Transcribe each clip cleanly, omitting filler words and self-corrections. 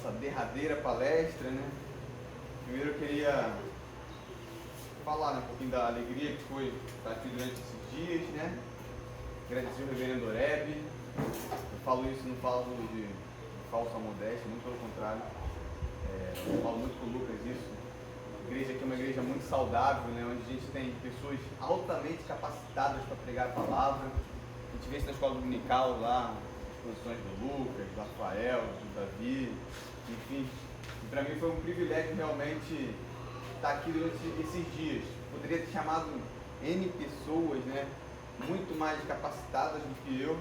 nossa derradeira palestra, né? Primeiro eu queria falar, né, um pouquinho da alegria que foi estar aqui durante esses dias, né? Agradecer o reverendo Oreb. Eu falo isso, não falo de falsa modéstia, muito pelo contrário. Eu falo muito com o Lucas isso. A igreja aqui é uma igreja muito saudável, né? Onde a gente tem pessoas altamente capacitadas para pregar a palavra. A gente vê isso na escola dominical lá, exposições do Lucas, do Rafael, do Davi, enfim. E para mim foi um privilégio realmente estar aqui durante esses dias. Poderia ter chamado N pessoas, né, muito mais capacitadas do que eu.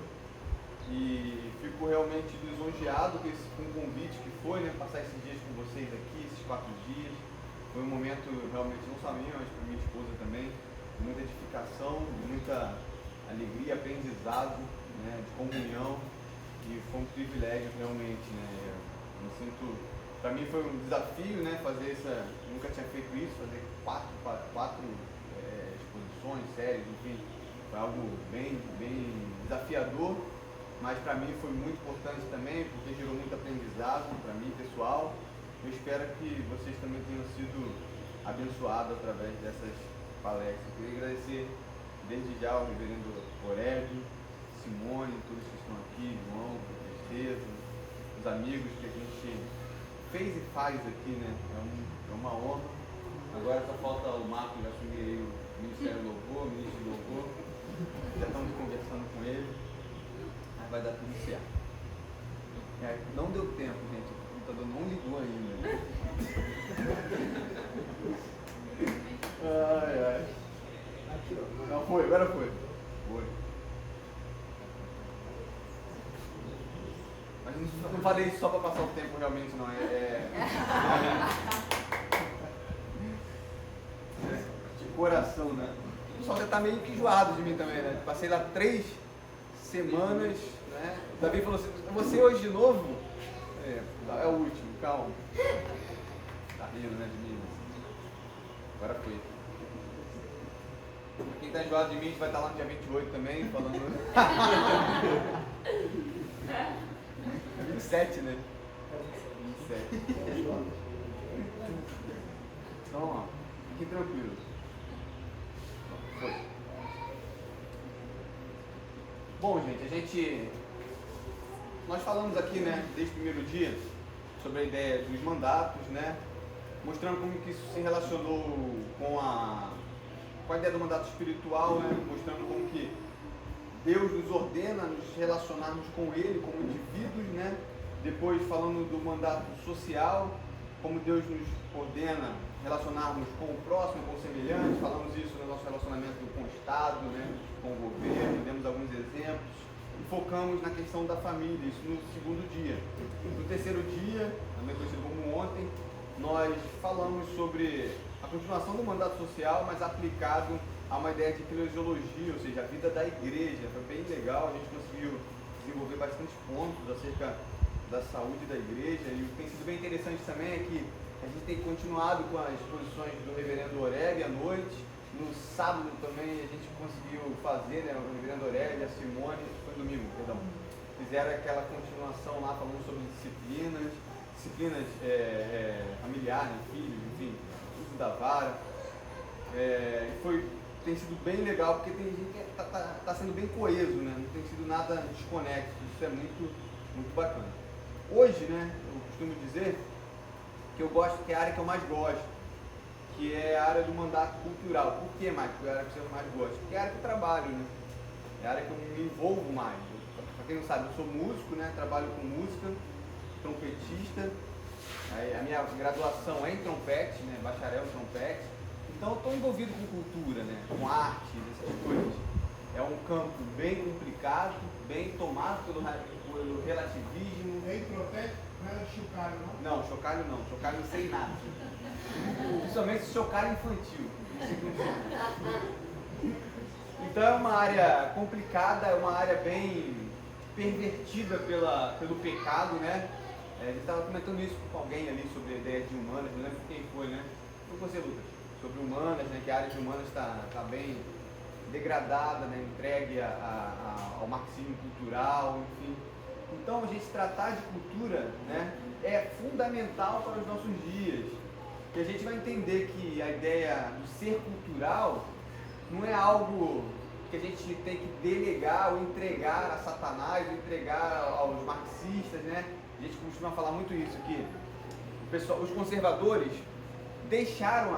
E fico realmente lisonjeado com o convite que foi, né, passar esses dias com vocês aqui, esses 4 dias. Foi um momento realmente não só minha, mas para minha esposa também, de muita edificação, de muita alegria, aprendizado, né, de comunhão. E foi um privilégio realmente, né? Eu me sinto, para mim foi um desafio, né, fazer essa, nunca tinha feito isso, fazer quatro exposições, séries, enfim, foi algo bem desafiador, mas para mim foi muito importante também, porque gerou muito aprendizado para mim, pessoal. Eu espero que vocês também tenham sido abençoados através dessas palestras. Eu queria agradecer desde já ao reverendo Oreb, Simone, todos que estão aqui, João, Tristeza, os amigos que a gente fez e faz aqui, né? É uma honra. Agora só falta o Marcos assumir aí o Ministério do Louvor, o Ministro do Louvor. Já estamos conversando com ele, mas vai dar tudo certo. Não deu tempo, gente. O computador não ligou ainda. Ai. Não foi, agora foi. Mas não falei isso só para passar o tempo realmente, não. De coração, né? O pessoal já está meio que enjoado de mim também, né? Passei lá 3 semanas, né? O Davi falou assim, você hoje de novo? É o último, calma. Tá rindo, né, de mim? Agora foi. Quem está enjoado de mim, a gente vai estar lá no dia 28 também, falando... 27, né? 27. Então, ó, fiquem tranquilos. Foi. Bom, gente, nós falamos aqui, né, desde o primeiro dia, sobre a ideia dos mandatos, né? Mostrando como que isso se relacionou com a ideia do mandato espiritual, né? Mostrando como que Deus nos ordena a nos relacionarmos com Ele como indivíduos, né? Depois falando do mandato social, como Deus nos ordena relacionarmos com o próximo, com o semelhante. Falamos isso no nosso relacionamento com o Estado, né? Com o governo, demos alguns exemplos. E focamos na questão da família, isso no segundo dia. No terceiro dia, também conhecido como ontem, nós falamos sobre a continuação do mandato social, mas aplicado a uma ideia de eclesiologia, ou seja, a vida da igreja. Foi bem legal, a gente conseguiu desenvolver bastante pontos acerca da saúde da igreja, e o que tem sido bem interessante também é que a gente tem continuado com as exposições do reverendo Oreb à noite. No sábado também a gente conseguiu fazer, né, o reverendo Oreb e a Simone, foi domingo, perdão, fizeram aquela continuação lá falando sobre disciplinas familiares, né, filhos, enfim, uso da vara. Tem sido bem legal, porque tem gente que está sendo bem coeso, né? Não tem sido nada desconexo, isso é muito bacana. Hoje, né, eu costumo dizer que eu gosto, que é a área que eu mais gosto, que é a área do mandato cultural. Por que mais? Porque é a área que eu mais gosto? Porque é a área que eu trabalho, né? É a área que eu me envolvo mais. Para quem não sabe, eu sou músico, né? Trabalho com música, trompetista. A minha graduação é em trompete, né? Bacharel em trompete. Então eu estou envolvido com cultura, né? Com arte, essas coisas. É um campo bem complicado, bem tomado pelo relativismo. Em trompete não era chocalho, não? Não, chocalho não. Chocalho não sei nada. Principalmente chocalho infantil. Então é uma área complicada, é uma área bem pervertida pelo pecado, né? A gente estava comentando isso com alguém ali sobre a ideia de humanas, não lembro quem foi, né? Foi você, Lucas. Sobre humanas, né? Que a área de humanas está bem degradada, né? Entregue ao marxismo cultural, enfim. Então, a gente tratar de cultura, né, é fundamental para os nossos dias. Que a gente vai entender que a ideia do ser cultural não é algo que a gente tem que delegar ou entregar a Satanás, ou entregar aos marxistas, né? A gente costuma falar muito isso aqui. Os conservadores deixaram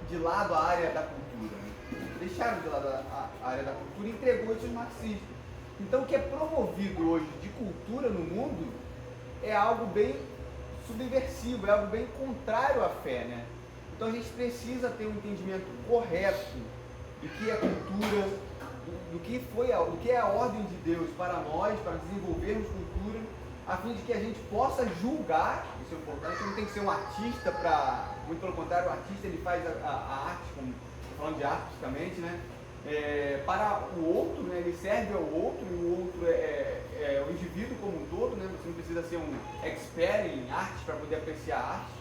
de lado a área da cultura, né? Deixaram de lado a área da cultura e entregou isso aos marxistas. Então, o que é promovido hoje de cultura no mundo é algo bem subversivo, é algo bem contrário à fé, né? Então, a gente precisa ter um entendimento correto do que é cultura, do que é a ordem de Deus para nós, para desenvolvermos cultura, a fim de que a gente possa julgar. Isso é importante. Não tem que ser um artista muito pelo contrário, o artista ele faz a arte, como falando de arte basicamente, né? Para o outro, né? Ele serve ao outro, e o outro é o indivíduo como um todo, né? Você não precisa ser um expert em artes para poder apreciar a arte,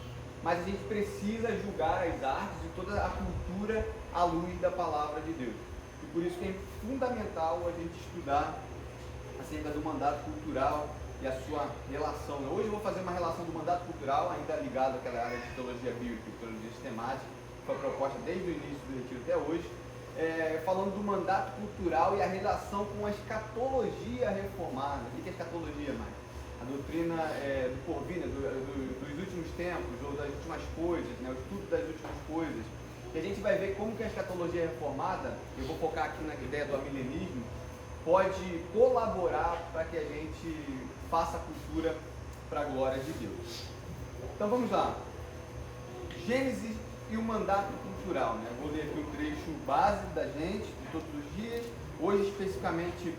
mas a gente precisa julgar as artes e toda a cultura à luz da palavra de Deus. E por isso que é fundamental a gente estudar acerca do mandato cultural e a sua relação. Hoje eu vou fazer uma relação do mandato cultural, ainda ligado àquela área de teologia bíblica e teologia sistemática, que foi proposta desde o início do retiro até hoje, falando do mandato cultural e a relação com a escatologia reformada. O que é escatologia, mais? A doutrina do porvir, né? dos últimos tempos, ou das últimas coisas, né? O estudo das últimas coisas. E a gente vai ver como que a escatologia reformada, eu vou focar aqui na ideia do amilenismo, pode colaborar para que a gente faça a cultura para a glória de Deus. Então vamos lá. Gênesis e o mandato cultural, né? Vou ler aqui o trecho base da gente, de todos os dias. Hoje especificamente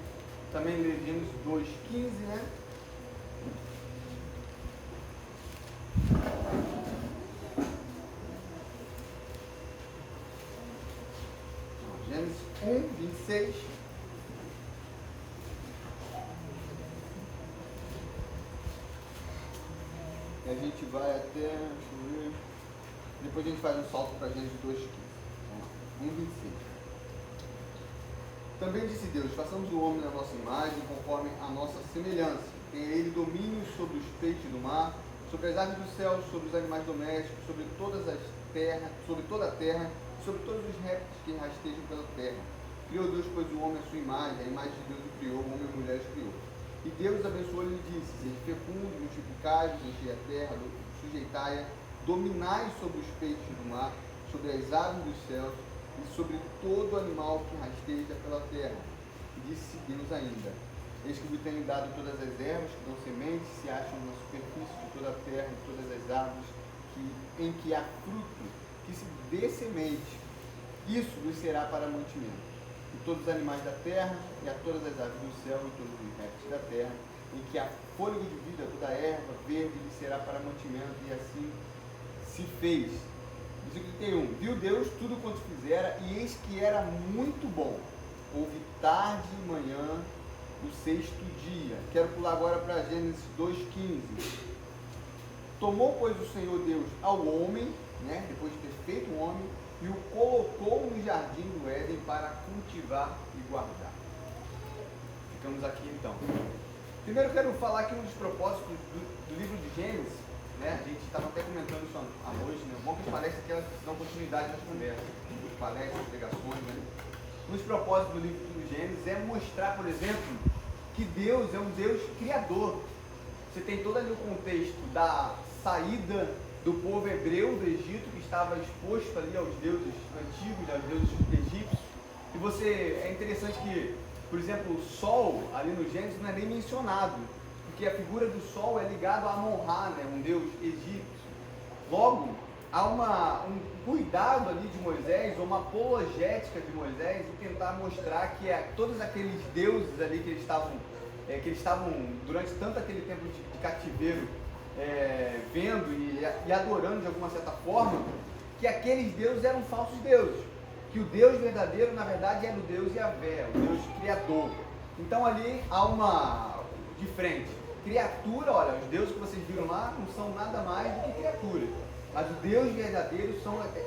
também leremos 2:15, né? Gênesis 1:26. E a gente vai até, deixa eu ver, depois a gente faz um salto para Gênesis 2:15. Vamos lá, 1:26. Também disse Deus: façamos o homem na nossa imagem, conforme a nossa semelhança. Tenha ele domínio sobre os peixes do mar, sobre as aves do céu, sobre os animais domésticos, sobre toda a terra, sobre todos os répteis que rastejam pela terra. Criou Deus, pois, o homem à sua imagem, a imagem de Deus o criou, o homem e a mulher os criou. E Deus abençoou e lhe disse: sede fecundos, multiplicai-vos, enchei a terra, sujeitai-a, dominai sobre os peixes do mar, sobre as aves dos céus e sobre todo animal que rasteja pela terra. E disse Deus ainda: eis que vos tenho dado todas as ervas que dão sementes, se acham na superfície de toda a terra, e todas as árvores em que há fruto, que se dê semente. Isso vos será para mantimento. E todos os animais da terra, e a todas as aves do céu, e todos os répteis da terra, em que há fôlego de vida, toda a erva verde lhe será para mantimento, e assim se fez. Versículo 31. Viu Deus tudo quanto fizera, e eis que era muito bom. Houve tarde e manhã, o sexto dia. Quero pular agora para Gênesis 2:15. Tomou, pois, o Senhor Deus ao homem, né, depois de ter feito o homem, e o colocou no jardim do Éden para cultivar e guardar. Ficamos aqui então. Primeiro eu quero falar aqui um dos propósitos do livro de Gênesis, né? A gente estava até comentando isso à noite, né? Bom que as palestras aquelas dão continuidade nas conversas, as palestras, as pregações, né? Um dos propósitos do livro de Gênesis é mostrar, por exemplo, que Deus é um Deus criador. Você tem todo ali o contexto da saída do povo hebreu do Egito, que estava exposto ali aos deuses antigos, aos deuses egípcios. E é interessante que, por exemplo, o sol ali no Gênesis não é nem mencionado, porque a figura do sol é ligada a Amon-Ra, né, um deus egípcio. Logo, há um cuidado ali de Moisés, ou uma apologética de Moisés, de tentar mostrar que todos aqueles deuses ali que eles estavam durante tanto aquele tempo de cativeiro, vendo e adorando de alguma certa forma, que aqueles deuses eram falsos deuses, que o Deus verdadeiro na verdade era o Deus Yahvé, o Deus criador. Então ali há uma de frente, criatura, olha, os deuses que vocês viram lá não são nada mais do que criatura, mas o Deus verdadeiro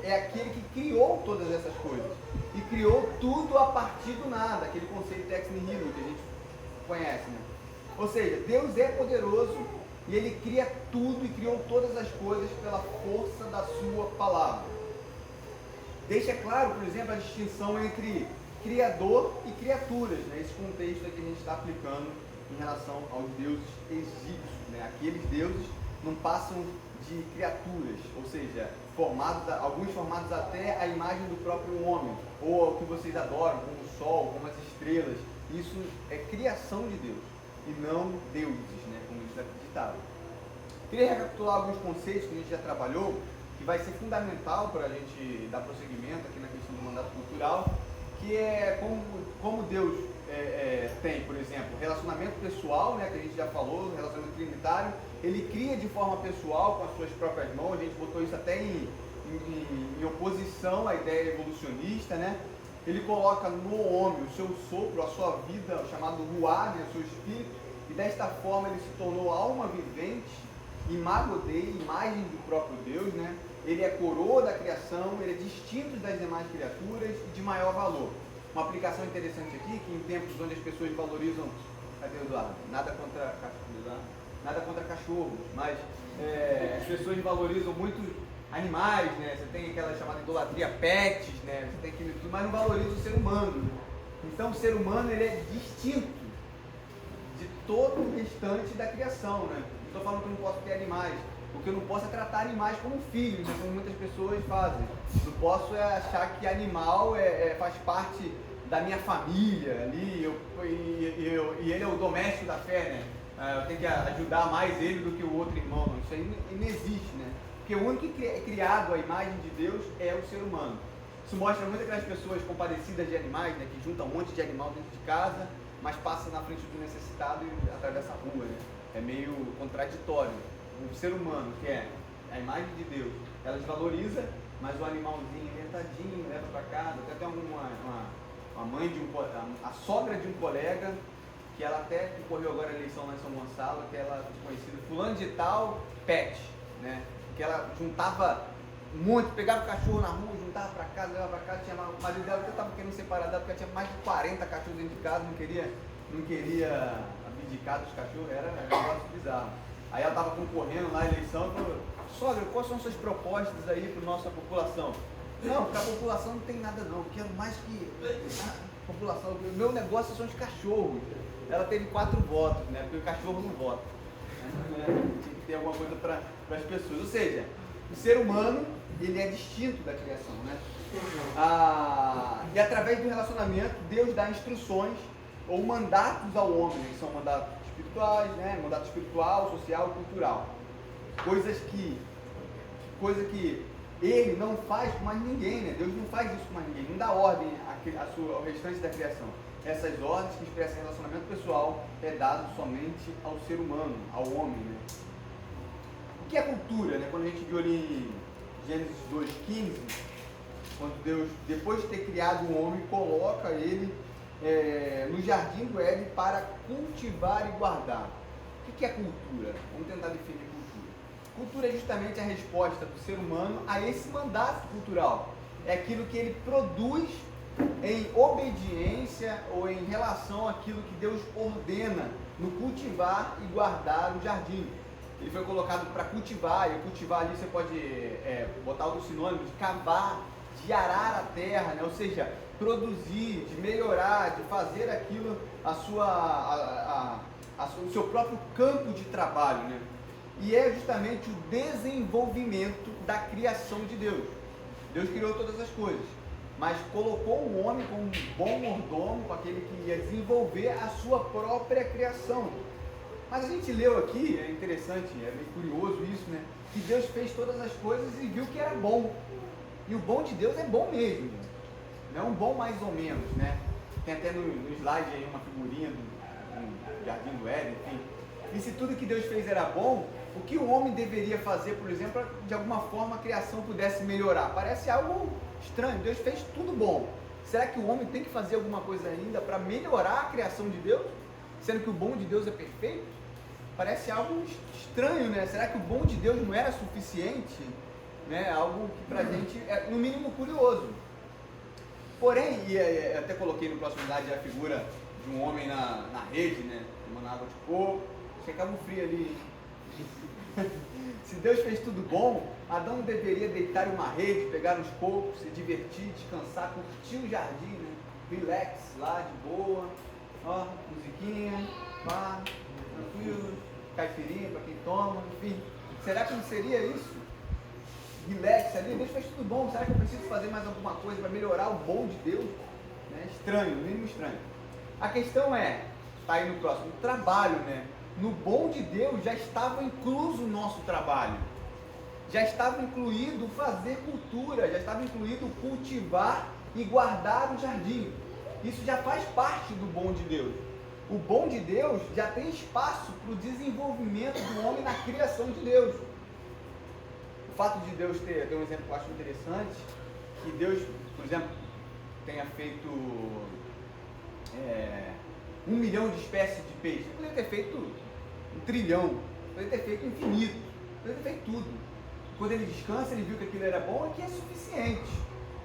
é aquele que criou todas essas coisas, e criou tudo a partir do nada, aquele conceito de ex nihilo que a gente conhece, né? Ou seja, Deus é poderoso e Ele cria tudo e criou todas as coisas pela força da sua palavra. Deixa claro, por exemplo, a distinção entre criador e criaturas, né? Esse contexto é que a gente está aplicando em relação aos deuses egípcios, né? Aqueles deuses não passam de criaturas, ou seja, alguns formados até a imagem do próprio homem, ou o que vocês adoram, como o sol, como as estrelas. Isso é criação de Deus e não deuses, né? Como isso é acreditado. Queria recapitular alguns conceitos que a gente já trabalhou, que vai ser fundamental para a gente dar prosseguimento aqui na questão do mandato cultural, que é como Deus tem, por exemplo, relacionamento pessoal, né, que a gente já falou, relacionamento trinitário. Ele cria de forma pessoal com as suas próprias mãos. A gente botou isso até em oposição à ideia evolucionista, né? Ele coloca no homem o seu sopro, a sua vida, o chamado ruá, né, o seu espírito, e desta forma ele se tornou alma vivente, imago Dei, imagem do próprio Deus, né? Ele é coroa da criação, ele é distinto das demais criaturas e de maior valor. Uma aplicação interessante aqui, que em tempos onde as pessoas valorizam, cadê o Eduardo? Nada contra cachorros, mas as pessoas valorizam muito animais, né? Você tem aquela chamada idolatria pets, né? Você tem aquilo tudo, mas não valoriza o ser humano, né? Então o ser humano ele é distinto de todo o restante da criação, né? Não estou falando que eu não posso ter animais. O que eu não posso é tratar animais como filhos, né, como muitas pessoas fazem. Não posso achar que animal faz parte da minha família ali, e ele é o doméstico da fé, né? Eu tenho que ajudar mais ele do que o outro irmão. Isso aí não existe, né? Porque o único que é criado à imagem de Deus é o ser humano. Isso mostra muito aquelas pessoas compadecidas de animais, né, que juntam um monte de animal dentro de casa, mas passa na frente do necessitado e atravessa a rua, né? É meio contraditório. O ser humano, que é a imagem de Deus, ela desvaloriza, mas o animalzinho tadinho, leva para casa. Até uma mãe a sogra de um colega, que ela até concorreu agora a eleição lá em São Gonçalo, que ela é conhecida fulano de tal, pet, né? Que ela juntava um monte, pegava o cachorro na rua, juntava para casa, levava para casa. Tinha o marido dela que estava querendo separar dela, porque ela tinha mais de 40 cachorros dentro de casa, não queria abdicar dos cachorros, era um negócio bizarro. Aí ela estava concorrendo na eleição e falou: sogra, quais são suas propostas aí para a nossa população? Não, para a população não tem nada não, eu quero mais que a população, o meu negócio são os cachorros. Ela teve 4 votos, né? Porque o cachorro não vota. Tinha que ter alguma coisa para as pessoas. Ou seja, o ser humano, ele é distinto da criação, né? E através do relacionamento, Deus dá instruções ou mandatos ao homem, que são mandatos espirituais, né? Mandato espiritual, social, cultural. Coisa que ele não faz com mais ninguém, né? Deus não faz isso com mais ninguém, não dá ordem ao restante da criação. Essas ordens que expressam relacionamento pessoal é dado somente ao ser humano, ao homem, né? O que é cultura, né? Quando a gente viu ali em Gênesis 2,15, quando Deus, depois de ter criado o homem, coloca ele no jardim do Éden para cultivar e guardar. O que é cultura? Vamos tentar definir cultura. Cultura é justamente a resposta do ser humano a esse mandato cultural. É aquilo que ele produz em obediência ou em relação àquilo que Deus ordena no cultivar e guardar o jardim. Ele foi colocado para cultivar, e cultivar ali você pode botar outro sinônimo de cavar, de arar a terra, né? Ou seja, produzir, de melhorar, de fazer aquilo o seu próprio campo de trabalho, né? E é justamente o desenvolvimento da criação de Deus. Deus criou todas as coisas, mas colocou o homem como um bom mordomo, com aquele que ia desenvolver a sua própria criação. Mas a gente leu aqui, é interessante, é meio curioso isso, né? Que Deus fez todas as coisas e viu que era bom. E o bom de Deus é bom mesmo. Não é um bom mais ou menos, né? Tem até no slide aí uma figurinha do Jardim do Éden, enfim. E se tudo que Deus fez era bom, o que o homem deveria fazer, por exemplo, para de alguma forma a criação pudesse melhorar? Parece algo estranho. Deus fez tudo bom. Será que o homem tem que fazer alguma coisa ainda para melhorar a criação de Deus? Sendo que o bom de Deus é perfeito? Parece algo estranho, né? Será que o bom de Deus não era suficiente? Né? Algo que pra gente é no mínimo curioso. Porém, e até coloquei no próximo slide a figura de um homem na rede, né? Tomando água de coco. Chegava um frio ali. Se Deus fez tudo bom, Adão deveria deitar em uma rede, pegar uns cocos, se divertir, descansar, curtir o jardim, né? Relax lá, de boa. Ó, musiquinha, pá, tranquilo, caipirinha para quem toma, enfim. Será que não seria isso? Relax ali, Deus fez tudo bom, será que eu preciso fazer mais alguma coisa para melhorar o bom de Deus? Né? Estranho, no mínimo estranho. A questão é, está aí no próximo, o trabalho, né? No bom de Deus já estava incluso o nosso trabalho. Já estava incluído fazer cultura, já estava incluído cultivar e guardar o jardim. Isso já faz parte do bom de Deus. O bom de Deus já tem espaço para o desenvolvimento do homem na criação de Deus. O fato de Deus ter um exemplo que eu acho interessante, que Deus, por exemplo, tenha feito 1 milhão de espécies de peixe. Ele poderia ter feito 1 trilhão, poderia ter feito infinito, poderia ter feito tudo. Quando ele descansa, ele viu que aquilo era bom, aqui é suficiente.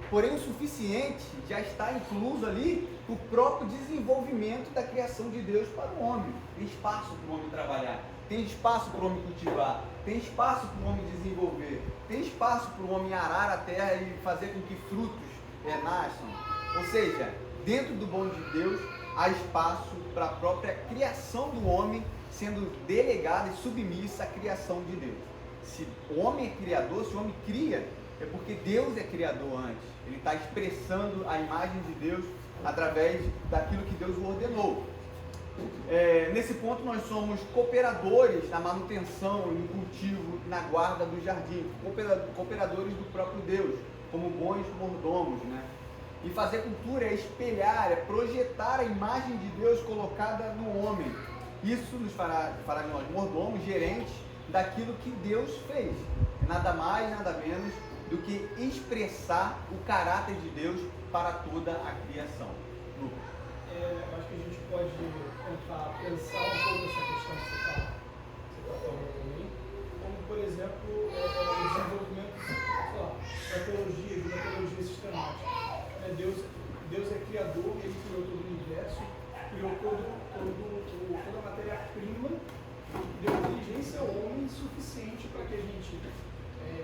Porém, o suficiente já está incluso ali o próprio desenvolvimento da criação de Deus para o homem. Tem espaço para o homem trabalhar, tem espaço para o homem cultivar, tem espaço para o homem desenvolver, tem espaço para o homem arar a terra e fazer com que frutos nasçam. Ou seja, dentro do bom de Deus, há espaço para a própria criação do homem sendo delegada e submissa à criação de Deus. Se o homem é criador, se o homem cria, é porque Deus é criador antes. Ele está expressando a imagem de Deus através daquilo que Deus o ordenou. Nesse ponto nós somos cooperadores na manutenção, no cultivo, na guarda do jardim, cooperadores do próprio Deus, como bons mordomos, né? E fazer cultura é espelhar, é projetar a imagem de Deus colocada no homem. Isso nos fará de nós mordomos, gerentes daquilo que Deus fez. Nada mais, nada menos do que expressar o caráter de Deus para toda a criação. Acho que a gente pode tentar pensar um pouco essa questão que você está falando aí, como, por exemplo, o desenvolvimento, sei lá, da teologia, de uma teologia sistemática. Deus é criador, ele criou todo o universo, criou toda a matéria-prima, deu inteligência ao homem suficiente para que a gente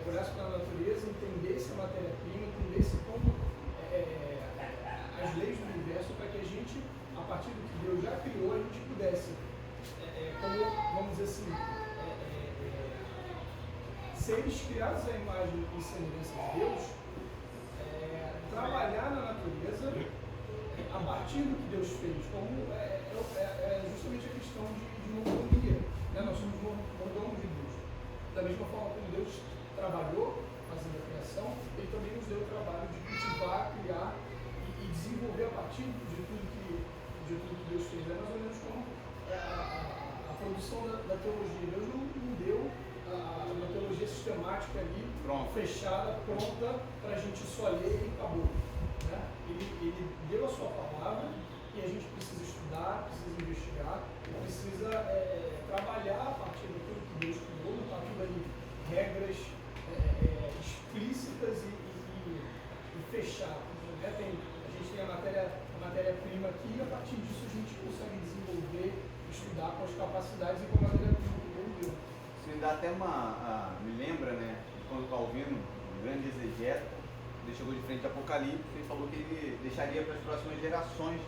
olhasse para a natureza, entendesse a matéria-prima, entendesse como as leis do universo, para que a gente, a partir do que Deus já criou, a gente pudesse, como, vamos dizer assim, seres criados à imagem e semelhança de Deus, trabalhar na natureza a partir do que Deus fez, como justamente a questão de mordomia, né? Nós somos mordomos de Deus. Da mesma forma como Deus trabalhou fazendo a criação, ele também nos deu o trabalho de cultivar, criar e desenvolver a partir de tudo que Deus fez. É mais ou menos como a produção da teologia. Deus não deu uma teologia sistemática ali, fechada, pronta, para a gente só ler e acabou. Né? Ele deu a sua palavra e a gente precisa estudar, precisa investigar, precisa trabalhar a partir daquilo que Deus criou, não está tudo ali regras explícitas e fechadas. Né? A gente tem a matéria-prima aqui e a partir disso a gente consegue desenvolver, estudar com as capacidades e com a matéria-prima que Deus deu. Isso me dá até me lembra, né, quando Calvino, um grande exegeta, ele chegou de frente ao Apocalipse e falou que ele deixaria para as próximas gerações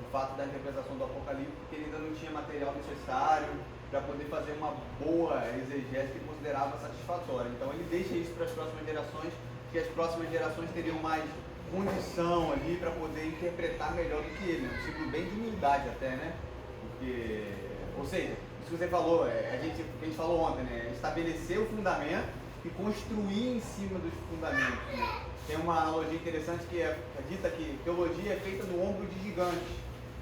o fato da interpretação do Apocalipse, porque ele ainda não tinha material necessário para poder fazer uma boa exegese que ele considerava satisfatória. Então ele deixa isso para as próximas gerações, que as próximas gerações teriam mais condição ali para poder interpretar melhor do que ele, né? Um ciclo bem de humildade até, né? Porque, ou seja, isso que você falou, a gente falou ontem, né? Estabelecer o fundamento e construir em cima dos fundamentos, né? Tem uma analogia interessante que dita que teologia é feita no ombro de gigantes.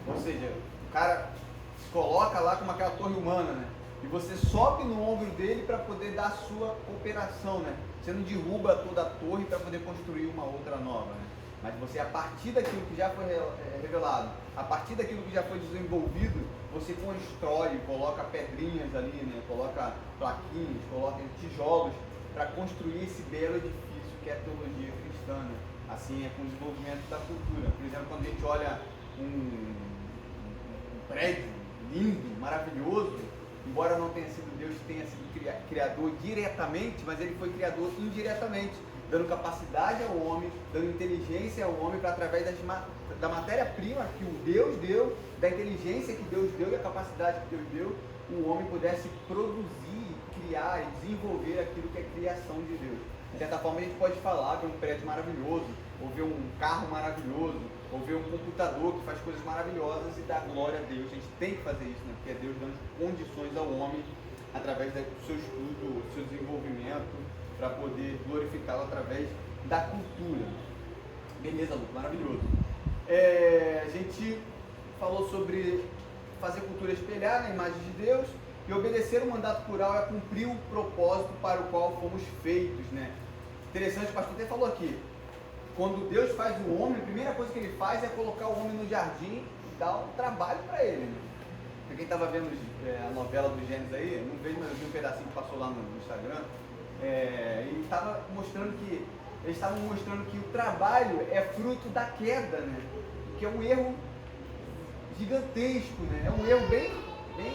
Ou seja, o cara se coloca lá como aquela torre humana, né? E você sobe no ombro dele para poder dar a sua cooperação, né? Você não derruba toda a torre para poder construir uma outra nova, né? Mas você, a partir daquilo que já foi revelado, a partir daquilo que já foi desenvolvido, você constrói, coloca pedrinhas ali, né? Coloca plaquinhas, coloca tijolos para construir esse belo edifício que é a teologia cristã, né? Assim é com o desenvolvimento da cultura. Por exemplo, quando a gente olha um prédio lindo, maravilhoso, embora não tenha sido Deus que tenha sido criador diretamente, mas ele foi criador indiretamente, dando capacidade ao homem, dando inteligência ao homem para através da matéria-prima que o Deus deu, da inteligência que Deus deu e a capacidade que Deus deu, o homem pudesse produzir, criar e desenvolver aquilo que é criação de Deus. De certa forma a gente pode falar, ver um prédio maravilhoso, ou ver um carro maravilhoso, ou ver um computador que faz coisas maravilhosas e dar glória a Deus. A gente tem que fazer isso, né? Porque é Deus dando condições ao homem através do seu estudo, do seu desenvolvimento, para poder glorificá-lo através da cultura. Beleza, Luco, maravilhoso. A gente falou sobre fazer cultura espelhar na imagem de Deus, e obedecer o mandato plural é cumprir o propósito para o qual fomos feitos, né? Interessante, o pastor até falou aqui, quando Deus faz o homem, a primeira coisa que ele faz é colocar o homem no jardim e dar um trabalho para ele, né? Pra quem estava vendo a novela do Gênesis aí, não vejo, mas eu vi um pedacinho que passou lá no Instagram, e estava mostrando que eles estavam mostrando que o trabalho é fruto da queda, né? Que é um erro gigantesco, né? É um erro bem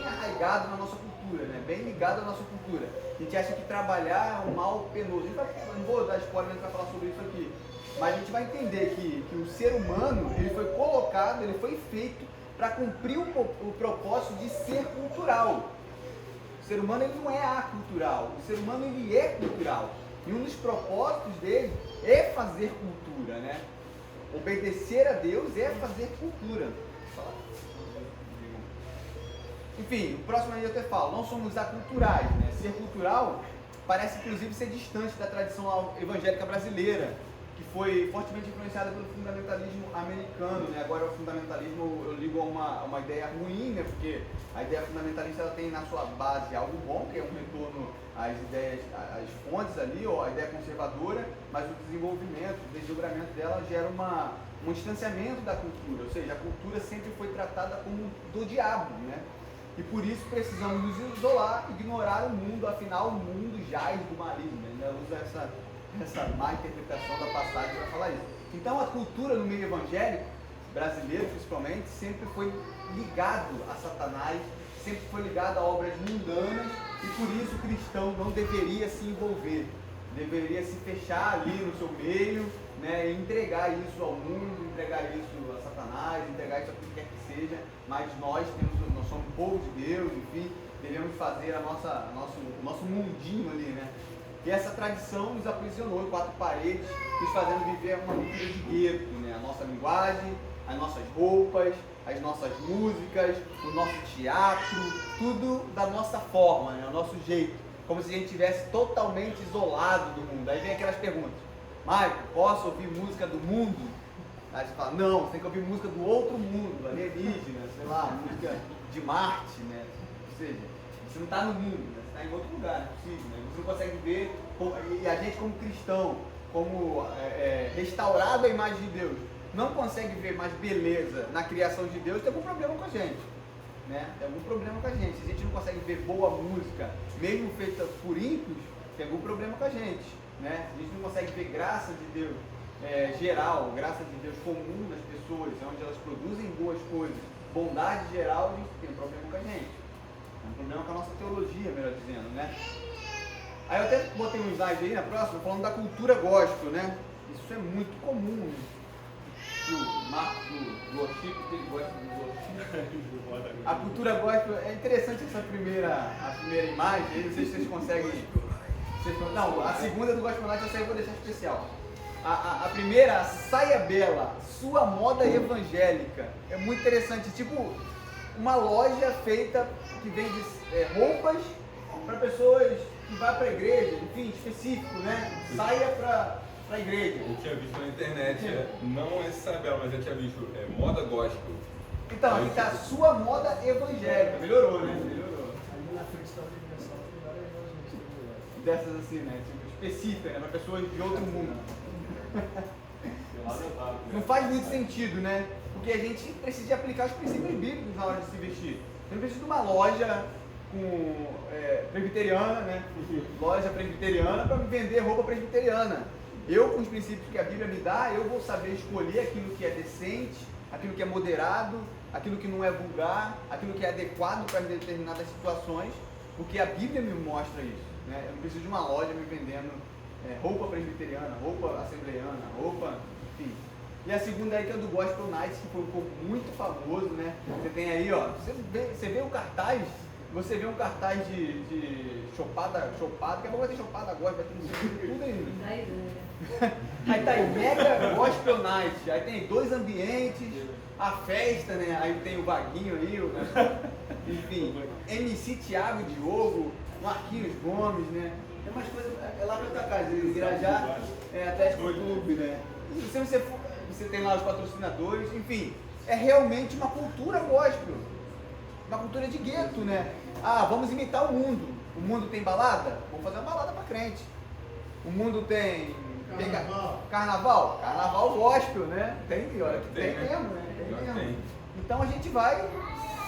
arraigado na nossa cultura, né? Bem ligado à nossa cultura. A gente acha que trabalhar é um mal penoso. Eu não vou dar spoiler para falar sobre isso aqui, mas a gente vai entender que o ser humano, ele foi colocado, ele foi feito para cumprir o propósito de ser cultural. O ser humano, ele não é acultural, o ser humano, ele é cultural. E um dos propósitos dele é fazer cultura, né? Obedecer a Deus é fazer cultura. Enfim, o próximo aí eu até falo, não somos aculturais, né? Ser cultural parece inclusive ser distante da tradição evangélica brasileira, que foi fortemente influenciada pelo fundamentalismo americano, né? Agora o fundamentalismo eu ligo a uma ideia ruim, né? Porque a ideia fundamentalista ela tem na sua base algo bom, que é um retorno às ideias, às fontes ali, ou a ideia conservadora, mas o desenvolvimento, o desdobramento dela gera um distanciamento da cultura, ou seja, a cultura sempre foi tratada como do diabo, né? E por isso precisamos nos isolar, ignorar o mundo, afinal o mundo jaz do maligno, né? Ainda usa essa má interpretação da passagem para falar isso. Então a cultura no meio evangélico, brasileiro principalmente, sempre foi ligado a Satanás, sempre foi ligado a obras mundanas, e por isso o cristão não deveria se envolver, deveria se fechar ali no seu meio, né, e entregar isso ao mundo, entregar isso a Satanás, entregar isso a quem quer que seja, mas nós somos povo de Deus, enfim, devemos fazer nosso mundinho ali, né? E essa tradição nos aprisionou em quatro paredes, nos fazendo viver uma cultura de gueto, né? A nossa linguagem, as nossas roupas, as nossas músicas, o nosso teatro, tudo da nossa forma, né? O nosso jeito, como se a gente estivesse totalmente isolado do mundo. Aí vem aquelas perguntas: Maico, posso ouvir música do mundo? Aí você fala: não, você tem que ouvir música do outro mundo, alienígena, sei lá, música de Marte, né? Ou seja, você não está no mundo, né? Você está em outro lugar, não é possível, né? Você não consegue ver, e a gente como cristão, como restaurado à imagem de Deus, não consegue ver mais beleza na criação de Deus, tem algum problema com a gente, né? Tem algum problema com a gente. Se a gente não consegue ver boa música, mesmo feita por ímpios, tem algum problema com a gente, né? Se a gente não consegue ver graça de Deus geral, graça de Deus comum nas pessoas, onde elas produzem boas coisas, bondade geral, a gente tem um problema com a gente. É um problema com a nossa teologia, melhor dizendo, né? Aí eu até botei um slide aí na próxima, falando da cultura gospel, né? Isso é muito comum, né? O Marcos do worship, que ele gosta do worship. A cultura gospel, é interessante a primeira imagem, aí não sei se vocês conseguem... Não, a segunda do Gospel Night, essa aí eu vou deixar especial. A primeira, a saia bela, sua moda evangélica. É muito interessante, tipo uma loja feita que vende roupas para pessoas que vão para a igreja, enfim, específico, né? Saia para a igreja. Eu tinha visto na internet, não essa saia bela, mas eu tinha visto moda gospel. Então, aqui está sua moda evangélica. Melhorou, né? Melhorou. Ali na frente da Universal tem várias lojas. Dessas assim, né? Tipo, específica, né? Para pessoas de outro mundo. Não faz muito sentido, né? Porque a gente precisa de aplicar os princípios bíblicos na hora de se vestir. Você não precisa de uma loja presbiteriana, né? Loja presbiteriana para me vender roupa presbiteriana. Eu, com os princípios que a Bíblia me dá, eu vou saber escolher aquilo que é decente, aquilo que é moderado, aquilo que não é vulgar, aquilo que é adequado para determinadas situações, porque a Bíblia me mostra isso, né? Eu não preciso de uma loja me vendendo roupa presbiteriana, roupa assembleiana, roupa, enfim. E a segunda aí que é do Gospel Nights, que foi um pouco muito famoso, né? Você tem aí, ó, você vê o cartaz, você vê um cartaz de chopada, daqui a pouco vai ter chopada agora, vai ter tudo aí. Aí tá aí, Mega Gospel Night, aí tem 2 ambientes, a festa, né? Aí tem o Vaguinho aí, enfim, MC Thiago Diogo, Marquinhos Gomes, né? Tem umas coisas, é lá pra tua casa, Irajá, Atlético Clube, né? E se você tem lá os patrocinadores, enfim, é realmente uma cultura gospel, uma cultura de gueto, né? Ah, vamos imitar o mundo. O mundo tem balada? Vamos fazer uma balada pra crente. O mundo tem carnaval gospel, né? Tem, olha, tem mesmo, né? Tem mesmo. Então a gente vai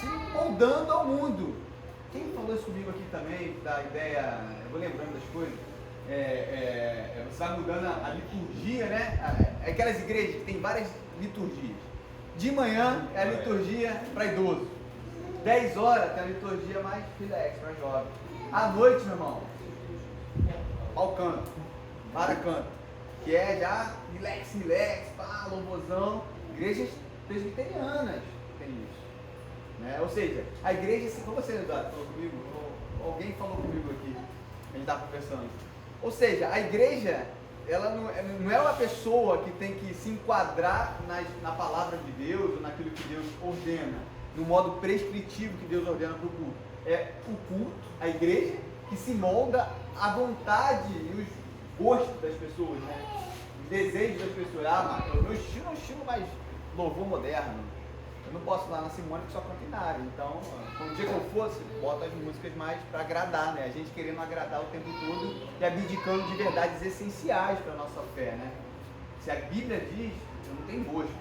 se moldando ao mundo. Quem falou isso comigo aqui também, da ideia, eu vou lembrando das coisas, você vai mudando a liturgia, né? Aquelas igrejas que tem várias liturgias. De manhã é a liturgia para idoso. 10 horas tem a liturgia mais relax, mais jovem. À noite, meu irmão, ao canto, para canto, que é já relax, pá, louvorzão. Igrejas presbiterianas tem isso, né? Ou seja, a igreja, assim, como você, Eduardo, falou comigo, alguém falou comigo aqui, a gente estava conversando. Ou seja, a igreja, ela não é uma pessoa que tem que se enquadrar na palavra de Deus, ou naquilo que Deus ordena, no modo prescritivo que Deus ordena para o culto. É o culto, a igreja, que se molda à vontade e os gostos das pessoas, né? Os desejos das pessoas. Ah, mas o meu estilo é um estilo mais louvor moderno. Eu não posso ir lá na Simone que só canta em área. Então, quando dia que eu fosse, boto as músicas mais para agradar, né? A gente querendo agradar o tempo todo e abdicando de verdades essenciais para a nossa fé, né? Se a Bíblia diz, eu não tenho gosto,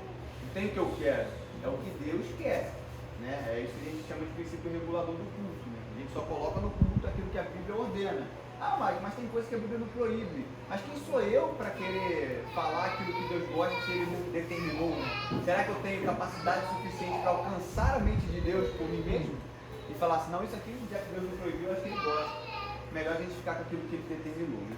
não tem o que eu quero, é o que Deus quer. Né? É isso que a gente chama de princípio regulador do culto, né? A gente só coloca no culto aquilo que a Bíblia ordena. Ah, mas tem coisa que a Bíblia não proíbe. Mas quem sou eu para querer falar aquilo que Deus gosta se Ele não determinou? Né? Será que eu tenho capacidade suficiente para alcançar a mente de Deus por mim mesmo? E falar assim, não, isso aqui já que Deus não proibiu, eu acho que Ele gosta. Melhor a gente ficar com aquilo que Ele determinou. Né?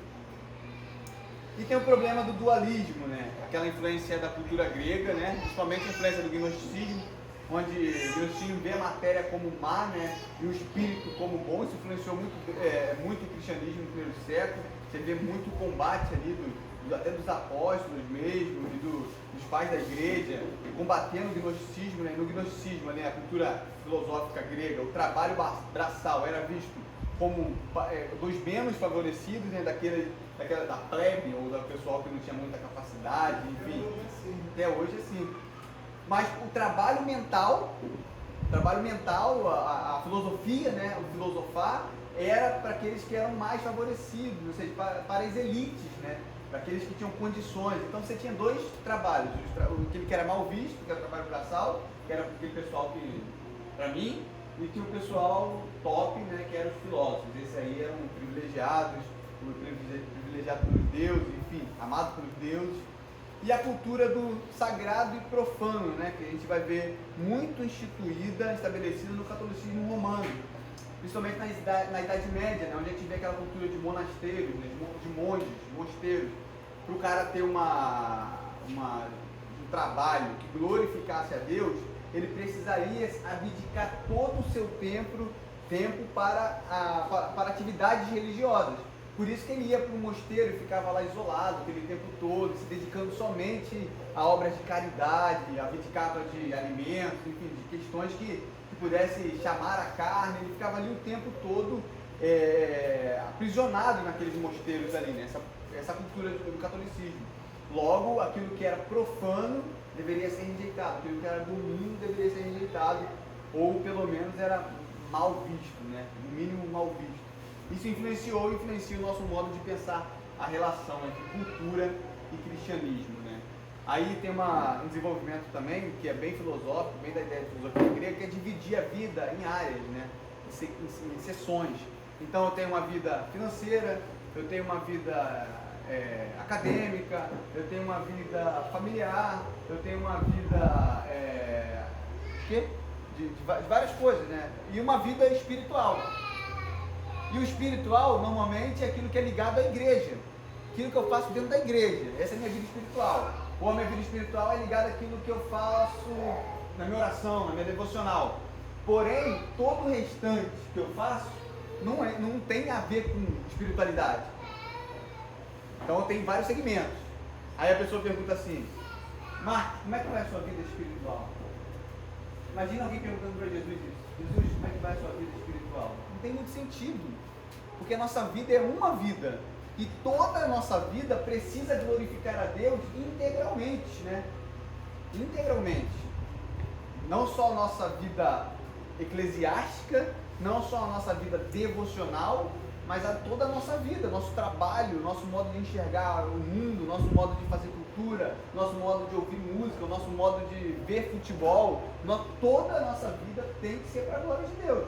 E tem o problema do dualismo, né? Aquela influência da cultura grega, né? Principalmente a influência do gnosticismo, onde o gnosticismo vê a matéria como má, né, e o espírito como bom. Isso influenciou muito o cristianismo no primeiro século. Você vê muito combate ali, até dos apóstolos mesmo, e dos pais da igreja, combatendo o gnosticismo, né? No gnosticismo, né, a cultura filosófica grega, o trabalho braçal era visto como dos menos favorecidos, né, da plebe, ou do pessoal que não tinha muita capacidade, enfim. Até hoje assim. Mas o trabalho mental, a filosofia, né, o filosofar, era para aqueles que eram mais favorecidos, ou seja, para as elites, né, para aqueles que tinham condições. Então você tinha 2 trabalhos, aquele que era mal visto, que era o trabalho braçal, que era aquele pessoal que, para mim, e tinha o pessoal top, né, que eram os filósofos. Esses aí eram privilegiados pelos deuses, enfim, amados pelos deuses. E a cultura do sagrado e profano, né, que a gente vai ver muito instituída, estabelecida no catolicismo romano, principalmente na Idade Média, né, onde a gente vê aquela cultura de monasteiros, né, de monges, mosteiros. Para o cara ter um trabalho que glorificasse a Deus, ele precisaria abdicar todo o seu tempo para atividades religiosas. Por isso que ele ia para o mosteiro e ficava lá isolado aquele tempo todo, se dedicando somente a obras de caridade, abdicava de alimentos, enfim, de questões que pudesse chamar a carne. Ele ficava ali o tempo todo aprisionado naqueles mosteiros ali, né? Essa cultura do catolicismo. Logo, aquilo que era profano deveria ser rejeitado, aquilo que era domingo deveria ser rejeitado, ou pelo menos era mal visto, né? No mínimo mal visto. Isso influencia o nosso modo de pensar a relação entre cultura e cristianismo, né? Aí tem um desenvolvimento também, que é bem filosófico, bem da ideia de filosofia grega, que é dividir a vida em áreas, né? Em seções. Então eu tenho uma vida financeira, eu tenho uma vida acadêmica, eu tenho uma vida familiar, eu tenho uma vida quê? De várias coisas, né? E uma vida espiritual. E o espiritual, normalmente, é aquilo que é ligado à igreja. Aquilo que eu faço dentro da igreja. Essa é a minha vida espiritual. Ou a minha vida espiritual é ligada àquilo que eu faço na minha oração, na minha devocional. Porém, todo o restante que eu faço não tem a ver com espiritualidade. Então, tem vários segmentos. Aí a pessoa pergunta assim: Marcos, como é que vai a sua vida espiritual? Imagina alguém perguntando para Jesus isso. Jesus, como é que vai a sua vida espiritual? Não tem muito sentido. Porque a nossa vida é uma vida. E toda a nossa vida precisa glorificar a Deus integralmente, né? Integralmente. Não só a nossa vida eclesiástica, não só a nossa vida devocional, mas toda a nossa vida, nosso trabalho, nosso modo de enxergar o mundo, nosso modo de fazer cultura, nosso modo de ouvir música, nosso modo de ver futebol, toda a nossa vida tem que ser para a glória de Deus.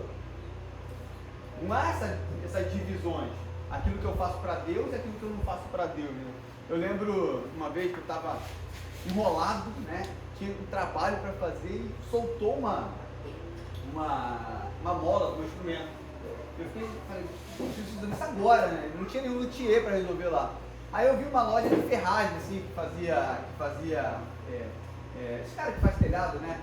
Não há essas divisões, aquilo que eu faço para Deus e aquilo que eu não faço para Deus, né? Eu lembro uma vez que eu estava enrolado, né? Tinha um trabalho para fazer e soltou uma mola do meu instrumento. Eu falei, preciso fazer isso agora, né? Não tinha nenhum luthier para resolver lá. Aí eu vi uma loja de ferragem, assim, que fazia esse cara que faz telhado, né?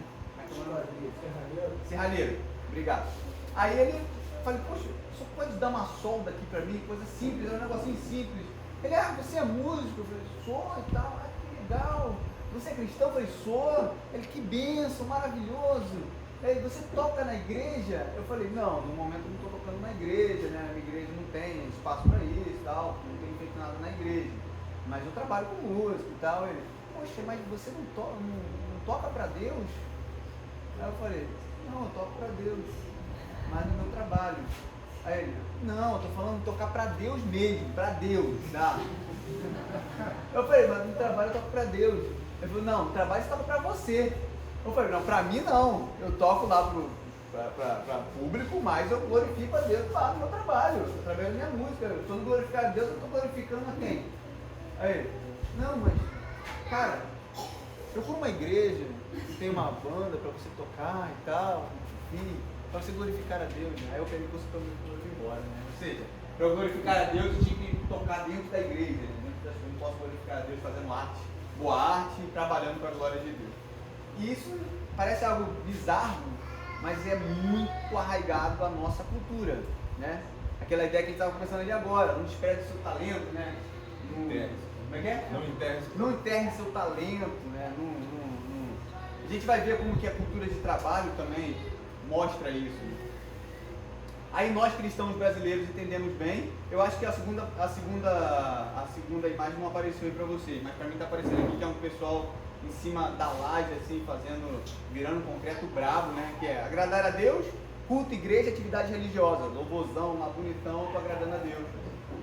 Serralheiro, obrigado. Aí ele, falei, poxa, só pode dar uma solda aqui para mim, coisa simples, é um negocinho simples. Ele, você é músico? Eu falei, sou e tal, que legal. Você é cristão? Eu falei, sou. Ele, que bênção, maravilhoso. Aí, você toca na igreja? Eu falei, não, no momento eu não estou tocando na igreja, né? A minha igreja não tem espaço para isso e tal, não tenho feito nada na igreja. Mas eu trabalho com música e tal. Ele, poxa, mas você não toca para Deus? Aí eu falei, não, eu toco para Deus, mas no meu trabalho. Aí ele, não, eu estou falando de tocar para Deus mesmo, para Deus, tá? Eu falei, mas no trabalho eu toco para Deus. Ele falou, não, no trabalho você toca para você. Eu falei, não, para mim não, eu toco lá para público, mas eu glorifico a Deus lá no meu trabalho, através da minha música. Eu estou glorificando a Deus, eu estou glorificando a quem? Aí ele, não, mas, cara, eu vou uma igreja e tem uma banda para você tocar e tal, enfim, para você glorificar a Deus, né? Aí eu peguei o consultório e fui embora, né? Ou seja, para eu glorificar a Deus eu tinha que tocar dentro da igreja, né? Eu não posso glorificar a Deus fazendo arte, boa arte e trabalhando para a glória de Deus. E isso parece algo bizarro, mas é muito arraigado à nossa cultura, né? Aquela ideia que a gente estava conversando ali agora, não despreze o seu talento, né? Como é que é? Não enterre seu talento, né? A gente vai ver como que a cultura de trabalho também mostra isso. Aí nós cristãos brasileiros entendemos bem. Eu acho que a segunda imagem não apareceu aí para vocês, mas para mim está aparecendo aqui que é um pessoal em cima da laje, assim, virando um concreto bravo, né? Que é agradar a Deus, culto, igreja, atividade religiosa, louvorzão, lá bonitão, tô agradando a Deus.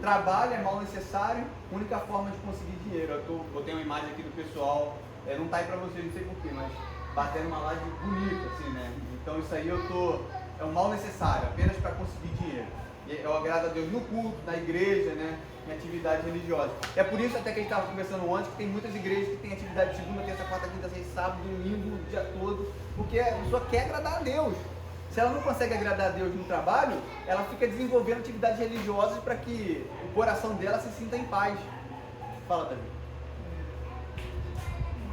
Trabalho é mal necessário, única forma de conseguir dinheiro. Eu botei uma imagem aqui do pessoal, não tá aí pra vocês, não sei porquê, mas batendo uma laje bonita, assim, né? Então isso aí é um mal necessário, apenas para conseguir dinheiro. Eu agrado a Deus no culto, na igreja, né? Em atividade religiosa. É por isso até que a gente estava conversando antes, que tem muitas igrejas que tem atividade de segunda, terça, quarta, quinta, sexta, sábado, domingo, o dia todo, porque a pessoa quer agradar a Deus. Se ela não consegue agradar a Deus no trabalho, ela fica desenvolvendo atividades religiosas para que o coração dela se sinta em paz. Fala, Davi.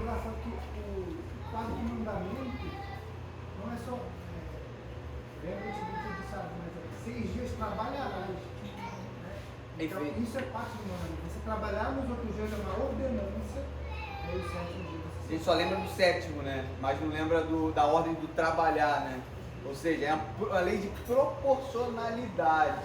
Engraçado que o quarto mandamento não é só lembra-te do que tu sabe, mas 6 dias trabalharás. Então, isso é parte do mandamento. Você trabalhar nos outros dias é uma ordenança, e aí o 7º dia. A gente só lembra do 7º, né? Mas não lembra da ordem do trabalhar, né? Ou seja, é a lei de proporcionalidade.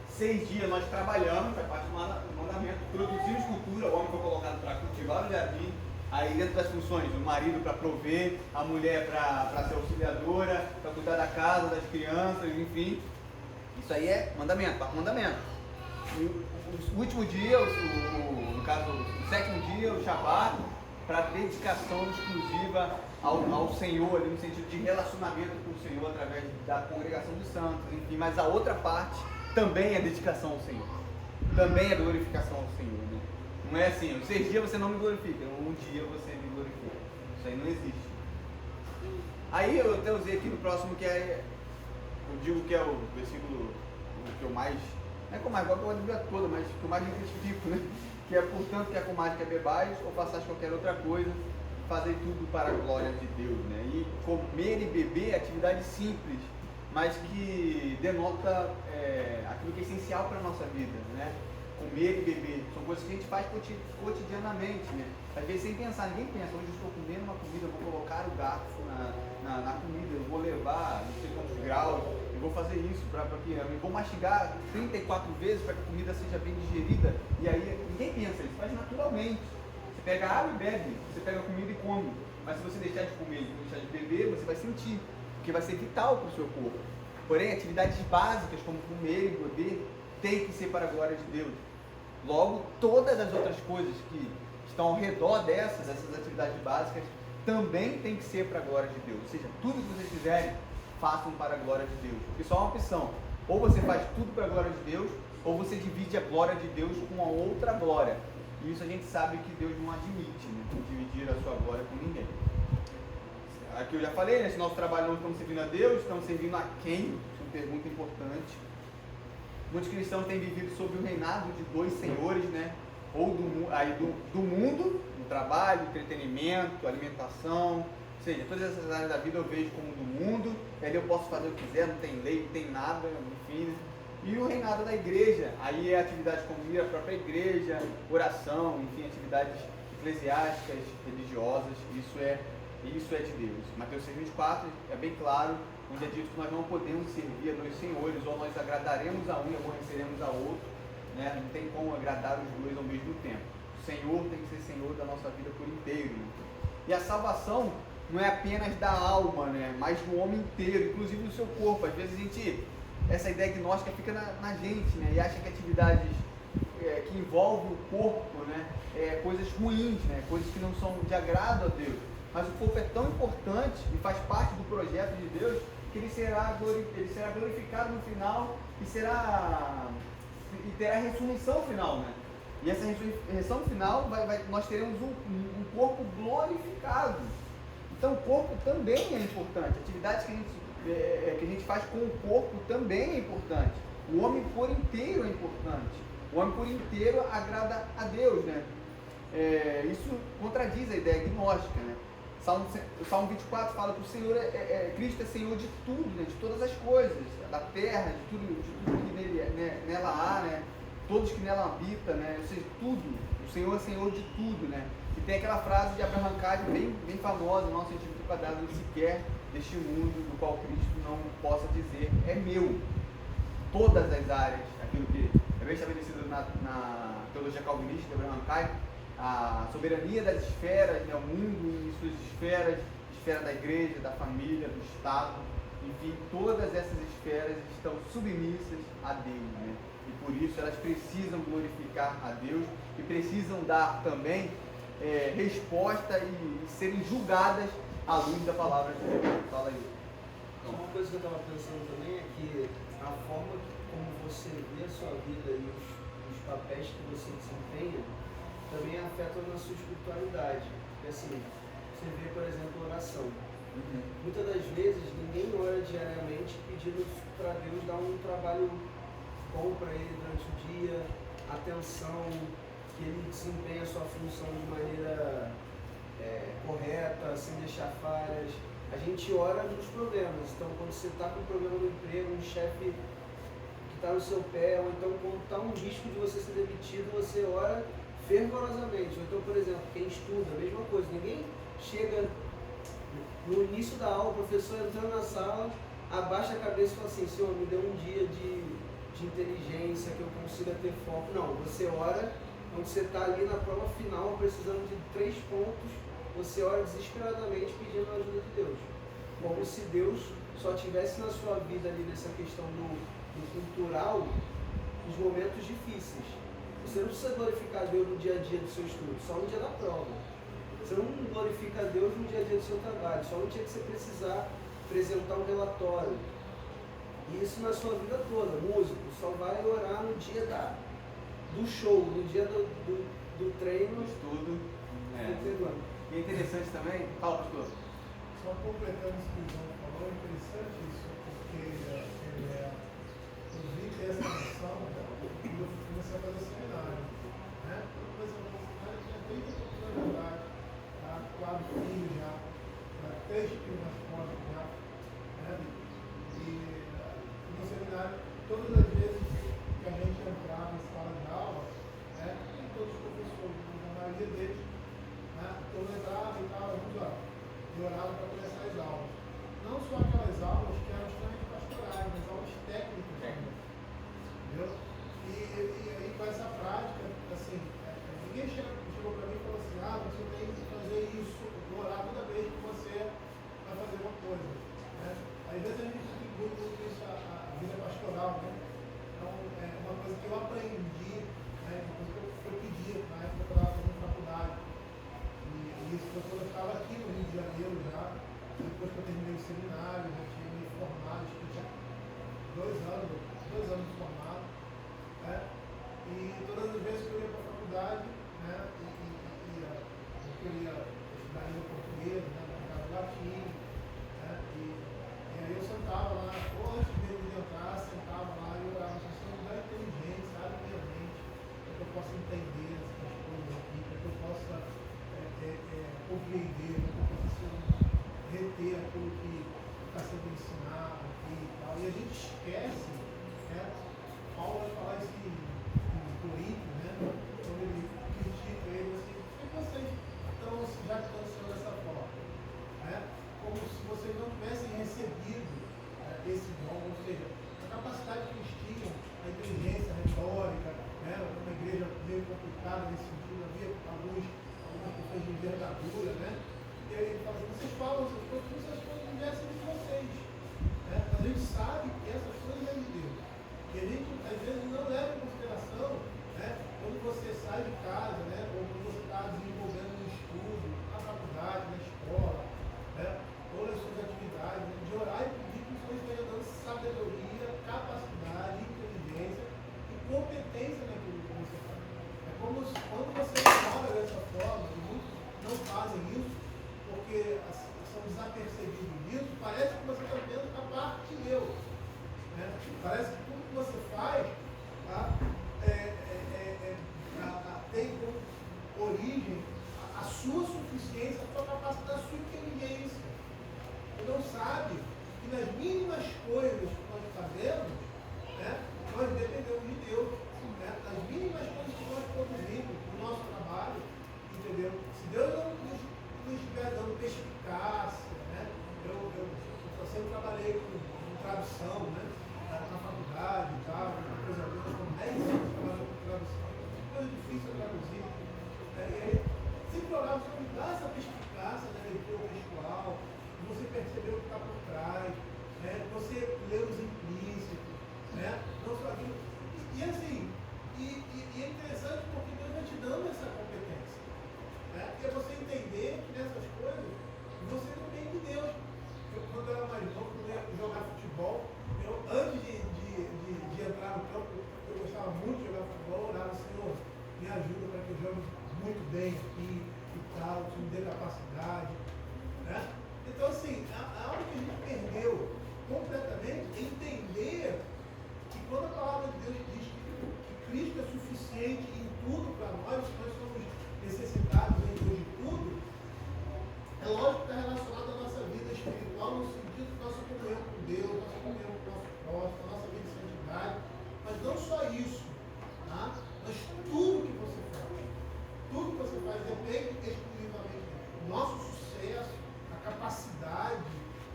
6 dias nós trabalhamos, faz parte do mandamento, produzimos cultura, o homem foi colocado para cultivar o jardim, aí dentro das funções, o marido para prover, a mulher para ser auxiliadora, para cuidar da casa, das crianças, enfim. Isso aí é mandamento, quarto mandamento. O último dia, no caso, o 7º dia, o Shabat, para dedicação exclusiva ao Senhor, ali no sentido de relacionamento com o Senhor através da congregação dos santos, enfim, mas a outra parte também é dedicação ao Senhor, também é glorificação ao Senhor, né? Não é assim, os 6 dias você não me glorifica, um dia você me glorifica, isso aí não existe. Aí eu até usei aqui no próximo que é, eu digo que é o versículo que eu mais, não é que eu mais gosto da Bíblia toda, mas que eu mais identifico, né? Que é, portanto, que a comadre que bebais ou façais qualquer outra coisa, fazer tudo para a glória de Deus, né? E comer e beber é atividade simples, mas que denota aquilo que é essencial para a nossa vida, né? Comer e beber são coisas que a gente faz cotidianamente, né? Às vezes sem pensar, ninguém pensa, hoje eu estou comendo uma comida, eu vou colocar o garfo na comida, eu vou levar não sei quantos graus, eu vou fazer isso para que eu vou mastigar 34 vezes para que a comida seja bem digerida, e aí ninguém pensa, isso faz naturalmente. Você pega água e bebe, você pega a comida e come, mas se você deixar de comer e deixar de beber, você vai sentir, porque vai ser vital para o seu corpo. Porém, atividades básicas como comer e beber tem que ser para a glória de Deus. Logo, todas as outras coisas que estão ao redor essas atividades básicas, também tem que ser para a glória de Deus. Ou seja, tudo que vocês fizerem, façam para a glória de Deus. Porque só há uma opção: ou você faz tudo para a glória de Deus, ou você divide a glória de Deus com a outra glória. E isso a gente sabe que Deus não admite, né? Dividir a sua glória com ninguém. Aqui eu já falei, né? Se nosso trabalho não estamos servindo a Deus, estamos servindo a quem? Isso é uma pergunta importante. Muitos cristãos têm vivido sob o reinado de dois senhores, né? Ou do mundo, no trabalho, entretenimento, alimentação, ou seja, todas essas áreas da vida eu vejo como do mundo, e ali eu posso fazer o que quiser, não tem lei, não tem nada, enfim. E o reinado da igreja, aí é atividade como ir à própria igreja, oração, enfim, atividades eclesiásticas, religiosas, isso é de Deus. Mateus 6,24 é bem claro, onde é dito que nós não podemos servir a dois senhores, ou nós agradaremos a um e aborreceremos a outro, né? Não tem como agradar os dois ao mesmo tempo. O Senhor tem que ser Senhor da nossa vida por inteiro. Né? E a salvação não é apenas da alma, né? Mas do homem inteiro, inclusive do seu corpo. Às vezes a gente, essa ideia gnóstica fica na gente, né? E acha que atividades que envolvem o corpo, né? Coisas ruins, né? Coisas que não são de agrado a Deus. Mas o corpo é tão importante e faz parte do projeto de Deus que ele será glorificado no final e terá a ressurreição final, né? E essa ressurreição final nós teremos um corpo glorificado. Então o corpo também é importante. Atividades que a gente faz com o corpo também é importante. O homem por inteiro é importante. O homem por inteiro agrada a Deus, né? Isso contradiz a ideia gnóstica, né? O Salmo 24 fala que o Senhor Cristo é Senhor de tudo, né? De todas as coisas, da terra, de tudo que nela há, né? Todos que nela habitam, né? Ou seja, tudo. O Senhor é Senhor de tudo, né? E tem aquela frase de Abraham Kuyper bem famosa, no nosso sentido quadrado, sequer deste mundo do qual Cristo não possa dizer é meu. Todas as áreas, aquilo que é bem estabelecido na teologia calvinista de Abraham Kuyper, a soberania das esferas, né, o mundo e suas esferas, esfera da igreja, da família, do Estado, enfim, todas essas esferas estão submissas a Deus, né? E por isso elas precisam glorificar a Deus e precisam dar também resposta e serem julgadas à luz da palavra de Deus. Fala aí. Uma coisa que eu estava pensando também é que a forma como você vê a sua vida e os papéis que você desempenha também afetam na sua espiritualidade. Porque assim, você vê, por exemplo, oração. Muitas das vezes ninguém ora diariamente pedindo para Deus dar um trabalho bom para ele durante o dia, atenção, que ele desempenhe a sua função de maneira correta, sem deixar falhas. A gente ora nos problemas. Então, quando você está com um problema no emprego, um chefe que está no seu pé, ou então quando está um risco de você ser demitido, você ora fervorosamente. Ou então, por exemplo, quem estuda, a mesma coisa. Ninguém chega no início da aula, o professor entrando na sala, abaixa a cabeça e fala assim: Senhor, me dê um dia de inteligência, que eu consiga ter foco. Não, você ora quando você está ali na prova final, precisando de 3 pontos, você ora desesperadamente pedindo a ajuda de Deus. Como se Deus só tivesse na sua vida ali nessa questão do cultural os momentos difíceis. Você não precisa glorificar Deus no dia a dia do seu estudo, só no dia da prova. Você não glorifica Deus no dia a dia do seu trabalho, só no dia que você precisar apresentar um relatório. E isso na sua vida toda. Músico só vai orar no dia do show, no dia do treino. Do estudo. E é interessante também, fala, pastor. Só completando isso que o João falou, é interessante isso, porque eu vi que essa noção, quando eu comecei a fazer seminário, né? Quando eu comecei a fazer seminário, eu tinha 30 e poucos anos de idade, tá? 4 filhos já, 3 filhos nas costas já, né? E no seminário, todas as vezes que a gente entrava em sala de aula, né? Nem todos os professores, mas a maioria deles, né? Eu lembrava e tal, e orava para começar as aulas. Não só aquelas aulas que eram extremamente pastorais, mas aulas técnicas também. Entendeu? E aí com essa prática, assim, ninguém chegou para mim e falou assim, você tem que fazer isso, orar toda vez que você vai fazer uma coisa. Né? Às vezes a gente distribui muito isso à vida pastoral, né? Então, é uma coisa que eu aprendi, né? Uma coisa que eu pedi na época que eu estava fazendo faculdade. E isso foi quando eu estava aqui no Rio de Janeiro já, depois que eu terminei o seminário, já tinha me formado, acho que eu tinha 2 anos formado, né? E todas as vezes que eu ia para a faculdade, né? Eu queria estudar língua portuguesa, né? No latim, né? E aí eu sentava lá, ou antes mesmo de entrar, sentava lá e orava, Senhor, me dá inteligência, abre minha mente, para que eu possa entender essas coisas aqui, para que eu possa compreender, para que eu possa reter aquilo que está sendo ensinado aqui e tal. E a gente esquece, né? Paulo vai falar isso em Coríntios, né? Quando ele critica ele assim, por que vocês estão já cansando dessa forma? Né? Como se vocês não tivessem recebido esse dom, ou seja, a capacidade que eles tinham, a inteligência, a retórica, né? Uma igreja meio complicada nesse sentido, havia algumas pessoas de envergadura, né? E aí ele fala assim, vocês falam essas coisas como se as coisas não viessem de vocês. Né? Mas a gente sabe que essas coisas vêm de Deus. E a gente, às vezes, não leva em consideração, né? Quando você sai de casa, né? Ou quando você está desenvolvendo um estudo, na faculdade, na escola, né? Ou nas suas atividades, né? De orar e pedir que o Senhor esteja dando sabedoria, capacidade, inteligência e competência naquilo que você faz. É como se, quando você ora dessa forma, e muitos não fazem isso, porque são desapercebidos nisso, parece que você está vendo a parte de Deus. Né? Parece que tudo que você faz tá, tem como origem a sua suficiência, a sua capacidade, a sua inteligência. Você não sabe que nas mínimas coisas que nós fazemos, né, nós dependemos de Deus. Né? Nas mínimas coisas que nós produzimos no nosso trabalho, entendeu? Se Deus não nos estiver dando perspicácia, né? Eu sempre trabalhei com tradução, né? Na faculdade e tal, coisa boa, com 10 anos trabalhando com tradução, coisa difícil de traduzir. E aí, sempre orava, você me dá essa perspicácia da leitura textual, você percebeu o que está por trás, né? Você lê os implícitos, né? Não só aquilo. E assim, é interessante porque Deus vai te dando essa competência. Né? E é você entender que nessas coisas você depende de Deus. Quando eu era mais novo, quando eu ia jogar futebol, antes de entrar no campo, eu gostava muito de jogar futebol, orava, Senhor, me ajuda para que eu jogue muito bem aqui e tal, que me dê capacidade. Né? Então, assim, algo que a gente perdeu completamente é entender que quando a palavra de Deus diz que Cristo é suficiente em tudo para nós somos necessitados em Deus de tudo, é lógico que está relacionado à nossa vida espiritual no sentido da nossa comunhão com Deus, nossa comunhão com o nosso próximo, a nossa vida de santidade, mas não só isso, tá? Mas tudo que você faz depende exclusivamente dele. O nosso sucesso, a capacidade,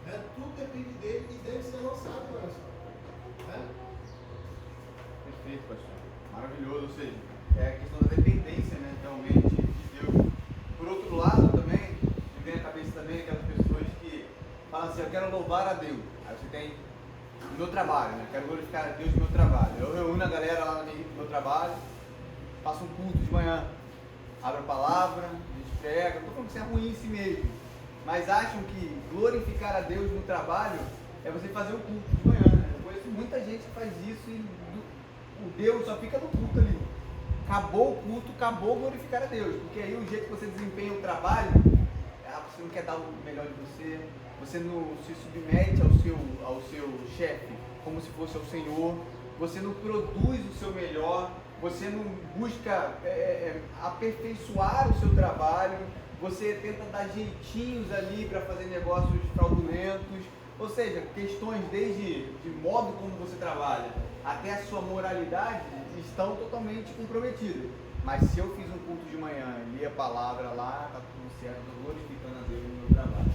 né? Tudo depende dele e deve ser lançado em oração. Né? Perfeito, pastor. Maravilhoso, ou seja, é a questão da dependência, né, realmente, de Deus. Por outro lado, também, me vem à cabeça também aquelas pessoas que falam assim, eu quero louvar a Deus. Aí você tem o meu trabalho, né, quero glorificar a Deus no meu trabalho. Eu reúno a galera lá no meu trabalho, faço um culto de manhã, abro a palavra, a gente prega, não estou falando que isso é ruim em si mesmo, mas acham que glorificar a Deus no trabalho é você fazer o culto de manhã. Né? Eu conheço muita gente que faz isso e o Deus só fica no culto ali. Acabou o culto, acabou glorificar a Deus, porque aí o jeito que você desempenha o trabalho, você não quer dar o melhor de você, você não se submete ao seu chefe como se fosse ao Senhor, você não produz o seu melhor, você não busca aperfeiçoar o seu trabalho, você tenta dar jeitinhos ali para fazer negócios fraudulentos, ou seja, questões desde de modo como você trabalha até a sua moralidade estão totalmente comprometidas. Mas se eu fiz um culto de manhã e li a palavra lá, está tudo certo, estou glorificando a Deus no meu trabalho.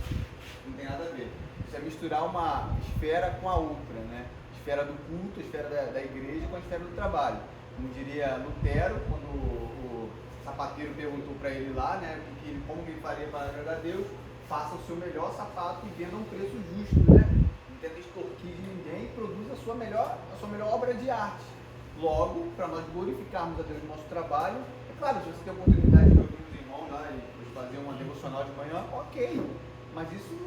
Não tem nada a ver. Isso é misturar uma esfera com a outra, né? A esfera do culto, a esfera da igreja com a esfera do trabalho. Como diria Lutero, quando o sapateiro perguntou para ele lá, né, como que ele faria para agradar a Deus, faça o seu melhor sapato e venda a um preço justo, né? Não tenta extorquir de ninguém e produza a sua melhor obra de arte. Logo, para nós glorificarmos a Deus no nosso trabalho, é claro, se você tem a oportunidade de ouvir os irmãos lá e fazer uma devocional de manhã, ok, mas isso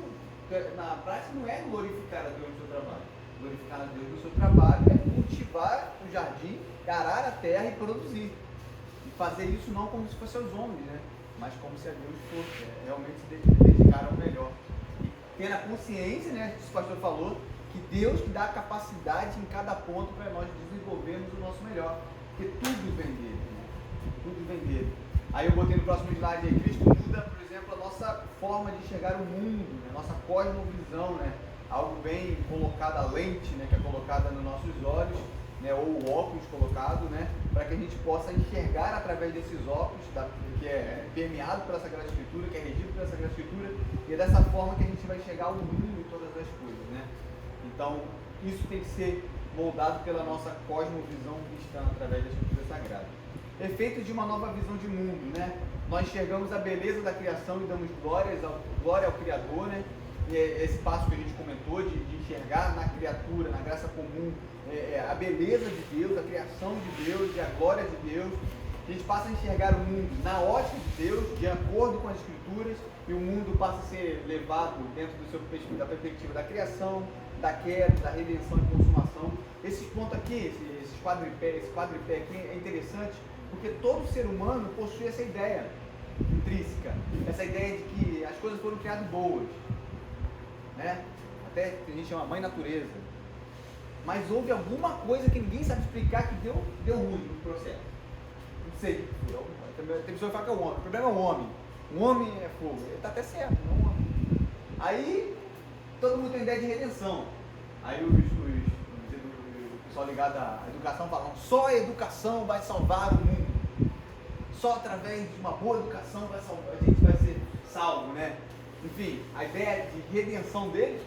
na prática não é glorificar a Deus no seu trabalho. Glorificar a Deus no seu trabalho é cultivar o jardim, arar a terra e produzir. E fazer isso não como se fosse aos homens, né? Mas como se a Deus fosse, realmente se dedicar ao melhor. E ter a consciência, né, que o pastor falou, que Deus que dá a capacidade em cada ponto para nós desenvolvermos o nosso melhor. Porque tudo vem dele, né? Tudo vem dele. Aí eu botei no próximo slide aí, Cristo muda, por exemplo, a nossa forma de enxergar o mundo, né? Nossa cosmovisão, né? Algo bem colocado, a lente, né, que é colocada nos nossos olhos, né, ou o óculos colocado, né, para que a gente possa enxergar através desses óculos, que é permeado pela Sagrada Escritura, que é regido pela Sagrada Escritura, e é dessa forma que a gente vai enxergar o mundo e todas as coisas, né. Então, isso tem que ser moldado pela nossa cosmovisão cristã através da Escritura Sagrada. Efeito de uma nova visão de mundo, né, nós enxergamos a beleza da criação e damos glória ao Criador, né. E esse passo que a gente comentou de enxergar na criatura, na graça comum, a beleza de Deus, a criação de Deus e a glória de Deus. A gente passa a enxergar o mundo na ótica de Deus, de acordo com as Escrituras, e o mundo passa a ser levado dentro da perspectiva da criação, da queda, da redenção e consumação. Esses pontos aqui, esse quadripé aqui é interessante, porque todo ser humano possui essa ideia intrínseca, essa ideia de que as coisas foram criadas boas, né? Até a gente chama mãe natureza, mas houve alguma coisa que ninguém sabe explicar que deu ruim no processo. Não sei, tem pessoa que fala que é o homem, o problema é o homem. O homem é fogo, ele está até certo, não é o homem. Aí todo mundo tem ideia de redenção. Aí o pessoal ligado à educação falam, só a educação vai salvar o mundo. Só através de uma boa educação a gente vai ser salvo, né? Enfim, a ideia de redenção deles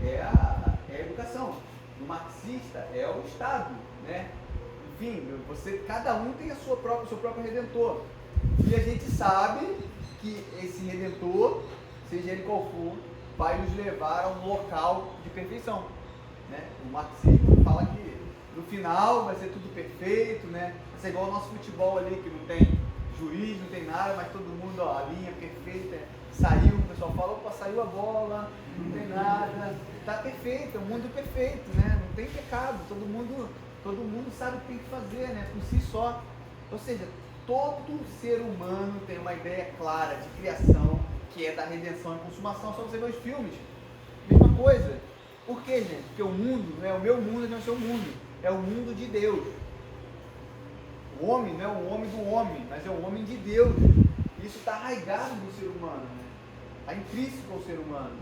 é a educação. No marxista é o Estado, né? Enfim, cada um tem o seu próprio redentor. E a gente sabe que esse redentor, seja ele qual for, vai nos levar a um local de perfeição, né? O marxismo fala que no final vai ser tudo perfeito, né? Vai ser igual ao nosso futebol ali, que não tem juiz, não tem nada, mas todo mundo, ó, a linha perfeita, saiu, o pessoal fala, opa, saiu a bola, não tem nada, tá perfeito, é um mundo perfeito, né? Não tem pecado, todo mundo sabe o que tem que fazer, né? Por si só. Ou seja, todo ser humano tem uma ideia clara de criação, que é da redenção e consumação. Só você ver os filmes, mesma coisa. Por quê, gente? Porque o mundo não é o meu mundo, não é o seu mundo, é o mundo de Deus. O homem não é o homem do homem, mas é o homem de Deus. Isso está arraigado no ser humano, né? Está intrínseco ao ser humano.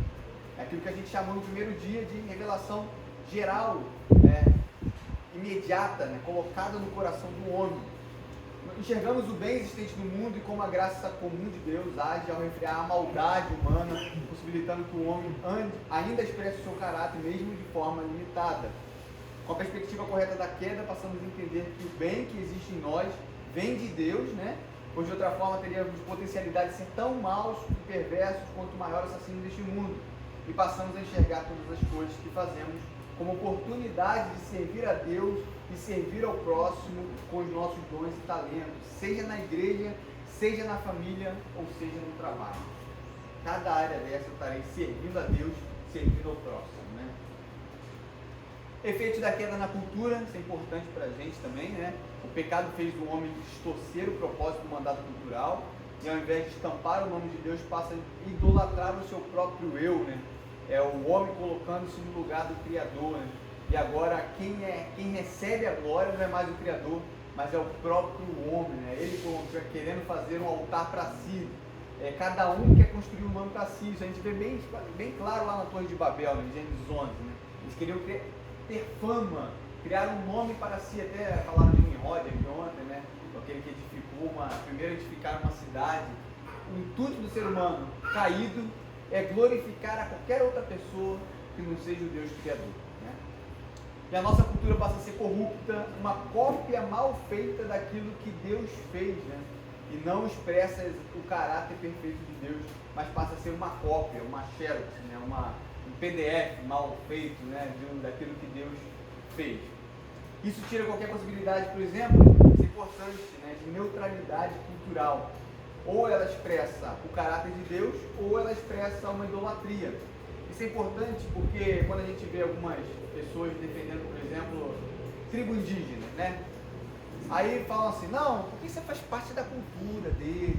É aquilo que a gente chamou no primeiro dia de revelação geral, né? Imediata, né? Colocada no coração do homem. Enxergamos o bem existente no mundo e como a graça comum de Deus age ao refrear a maldade humana, possibilitando que o homem ainda expresse o seu caráter, mesmo de forma limitada. Com a perspectiva correta da queda, passamos a entender que o bem que existe em nós vem de Deus, né? Pois de outra forma teríamos potencialidade de ser tão maus e perversos quanto o maior assassino deste mundo. E passamos a enxergar todas as coisas que fazemos como oportunidade de servir a Deus e servir ao próximo com os nossos dons e talentos, seja na igreja, seja na família ou seja no trabalho. Cada área dessa eu estarei servindo a Deus, servindo ao próximo, né? Efeito da queda na cultura, isso é importante para a gente também, né? O pecado fez do homem distorcer o propósito do mandato cultural, e ao invés de estampar o nome de Deus, passa a idolatrar o seu próprio eu, né? É o homem colocando-se no lugar do Criador, né? E agora quem recebe a glória não é mais o Criador, mas é o próprio homem, né? Ele querendo fazer um altar para si. Cada um quer construir um nome para si. Isso a gente vê bem claro lá na Torre de Babel, né? Em Gênesis 11, né? Eles queriam ter fama, criar um nome para si. Até falaram de Nimrod aqui ontem, né? Aquele que primeiro edificaram uma cidade. O intuito do ser humano caído é glorificar a qualquer outra pessoa que não seja o Deus Criador, né? E a nossa cultura passa a ser corrupta, uma cópia mal feita daquilo que Deus fez, né? E não expressa o caráter perfeito de Deus, mas passa a ser uma cópia, uma xerox, né? Um PDF mal feito, né? Daquilo que Deus fez. Isso tira qualquer possibilidade, por exemplo, isso é importante, né? De neutralidade cultural. Ou ela expressa o caráter de Deus, ou ela expressa uma idolatria. Isso é importante porque quando a gente vê algumas pessoas defendendo, por exemplo, tribo indígena, né? Aí falam assim, não, porque você faz parte da cultura deles,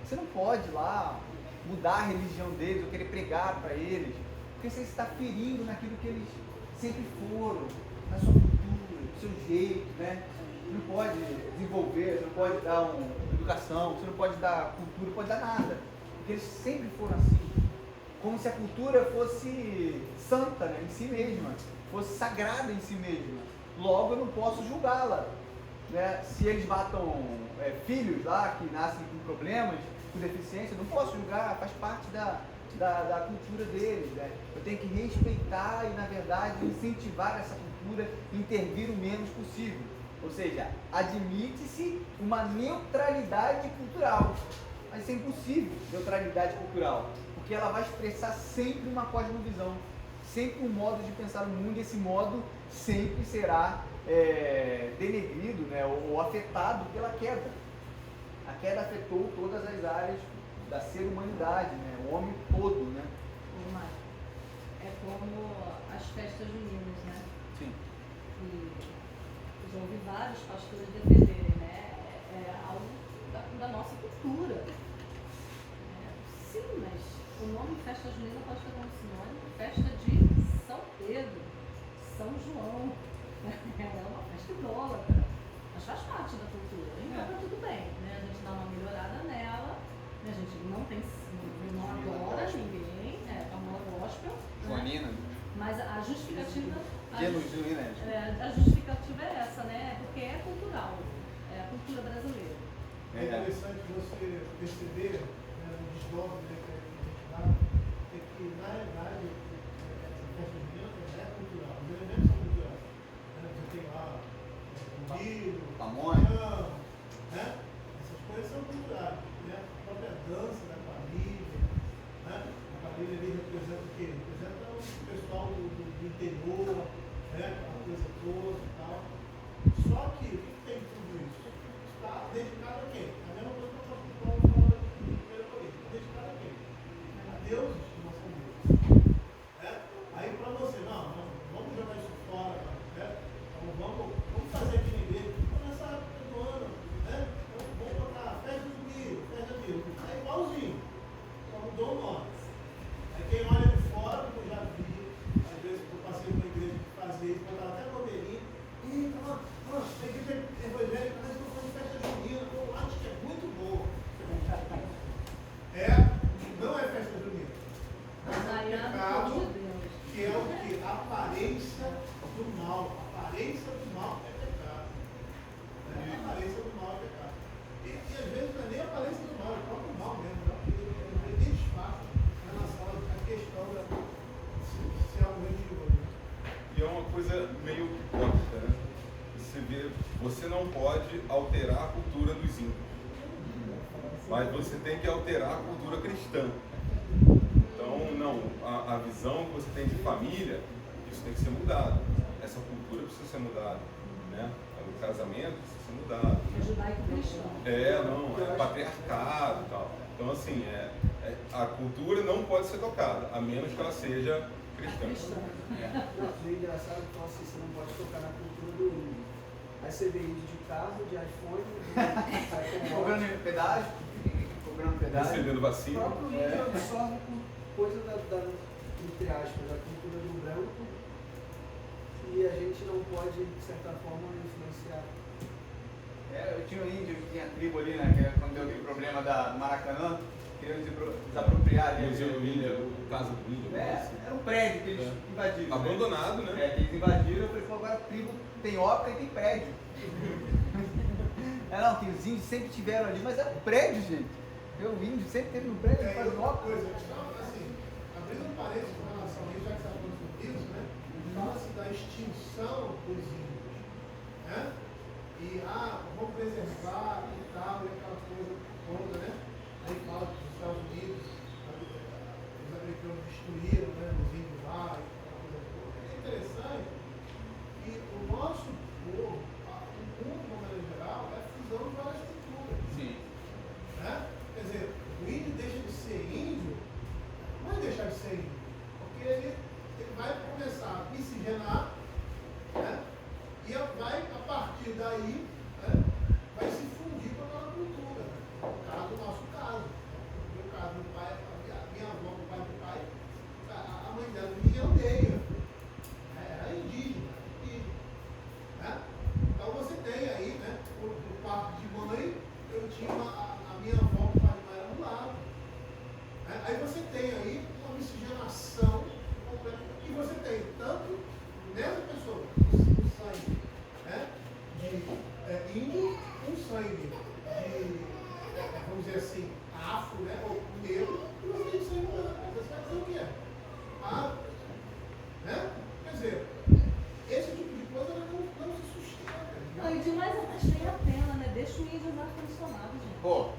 você não pode ir lá mudar a religião deles ou querer pregar para eles, porque você está ferindo naquilo que eles sempre foram, na sua cultura, do seu jeito, né? Você não pode desenvolver, você não pode dar uma educação, você não pode dar cultura, não pode dar nada, porque eles sempre foram assim, como se a cultura fosse santa, né, em si mesma, fosse sagrada em si mesma. Logo eu não posso julgá-la, né? Se eles matam filhos lá que nascem com problemas, com deficiência, eu não posso julgar, faz parte da cultura deles, né? Eu tenho que respeitar e, na verdade, incentivar essa cultura, intervir o menos possível. Ou seja, admite-se uma neutralidade cultural, mas isso é impossível, neutralidade cultural, porque ela vai expressar sempre uma cosmovisão, sempre um modo de pensar o mundo, e esse modo sempre será denegrido, né, ou afetado pela queda. A queda afetou todas as áreas da ser-humanidade, né, o homem todo, né? É como as festas juninas, né? Sim. E já ouvi vários pastores defenderem, né? É algo da nossa cultura. Sim, mas o nome festa junina pode ser um sinônimo de festa de São Pedro, São João. É uma festa idólatra, mas faz parte da cultura. Então tá tudo bem, né? A gente dá uma melhorada nela, né? A gente não adora ninguém, é uma gospel. Joanina. Né? Mas a justificativa. A justificativa é essa, né? Porque é cultural, é a cultura brasileira. É interessante você perceber, né, no desdobro da identidade, é que na realidade essa festa junina é cultural, os elementos são culturais. Você tem lá o milho, pamonha, né? Essas coisas são culturais, né? A própria dança da família, né? A família ali representa o quê? Representa o pessoal do interior, né? Aquela coisa toda e tal. Só que o que tem tudo isso? Está dedicado a quem? A mesma coisa que o apóstolo Paulo fala em 1 Coríntios. Está dedicado a quem? A deuses que não são deuses. Aí para você, não, vamos jogar isso fora, né? Então, vamos fazer aqui na igreja. Nessa época do ano, né? Então, vamos botar festa do milho, festa do milho. É igualzinho, só mudou o nome. Aí quem olha de fora, como eu já vi, às vezes eu passei numa igreja que fazia isso, botava até bandeirinha. E a igreja evangélica, mas não foi festa junina, eu acho que é muito boa. Não é festa junina. Mas É um pecado que é o que? A aparência do mal. A aparência do mal é pecado. A aparência do mal é pecado. E às vezes não é nem a aparência do mal, é o próprio mal mesmo. Ele nem disfarça em relação à questão de ser algo religioso. E é uma coisa meio hipócrita, né? Você não pode alterar a cultura dos índios, mas você tem que alterar a cultura cristã. Então, não, a visão que você tem de família, isso tem que ser mudado. Essa cultura precisa ser mudada, né? O casamento precisa ser mudado. É judaico-cristão. É patriarcado e tal. Então, assim, a cultura não pode ser tocada, a menos que ela seja cristã. Não, o engraçado é que assim, você não pode tocar na cultura do índio. Aí você vê índio de carro, de iPhone, cobrando pedágio, cobrando verdade. recebendo O vacina. próprio índio absorve coisa entre aspas, da cultura do branco e a gente não pode, de certa forma, influenciar. Eu tinha um índio que tinha tribo ali, né? Que quando deu aquele problema do Maracanã, queriam desapropriar ali. Museu do Índio, Casa do Índio. Era um prédio que eles invadiram. Abandonado, né? Que eles invadiram, eu falei, pô, agora a tribo tem obra e tem prédio. Não, que os índios sempre tiveram ali, mas é um prédio, gente. O índio sempre teve no prédio, faz outra obra. coisa, assim, abrindo um parênteses com relação a isso, já que você está falando sobre isso, né? Fala-se da extinção dos índios, né? E, vamos preservar e tal, e aquela coisa toda, né? Aí fala que os Estados Unidos, os americanos destruíram, né, os índios lá, e aquela coisa toda. É interessante que o nosso povo, o mundo, de uma maneira geral, é a fusão de várias culturas. Sim. Né? Quer dizer, o índio deixa de ser índio, não vai deixar de ser índio, porque ele vai começar a miscigenar, né? E vai, a partir daí, né, vai se fundir com aquela cultura. No caso, o nosso caso. No caso do pai, a minha avó, do pai do pai, a mãe dela vivia em aldeia. Era indígena. Né? Então você tem aí, né, por parte de mãe, eu tinha a minha avó, o pai de mãe era um lado. Né? Aí você tem aí uma miscigenação completa. E você tem tanto nessa pessoa, o sangue, né, de índio, um sangue de, vamos dizer assim, afro, né, ou negro, e você tem sangue branco. Você vai dizer o que é? Né? Quer dizer, esse tipo de coisa não se sustenta. E demais até tem a pena, né? Deixa o índio no ar-condicionado, gente. Pô,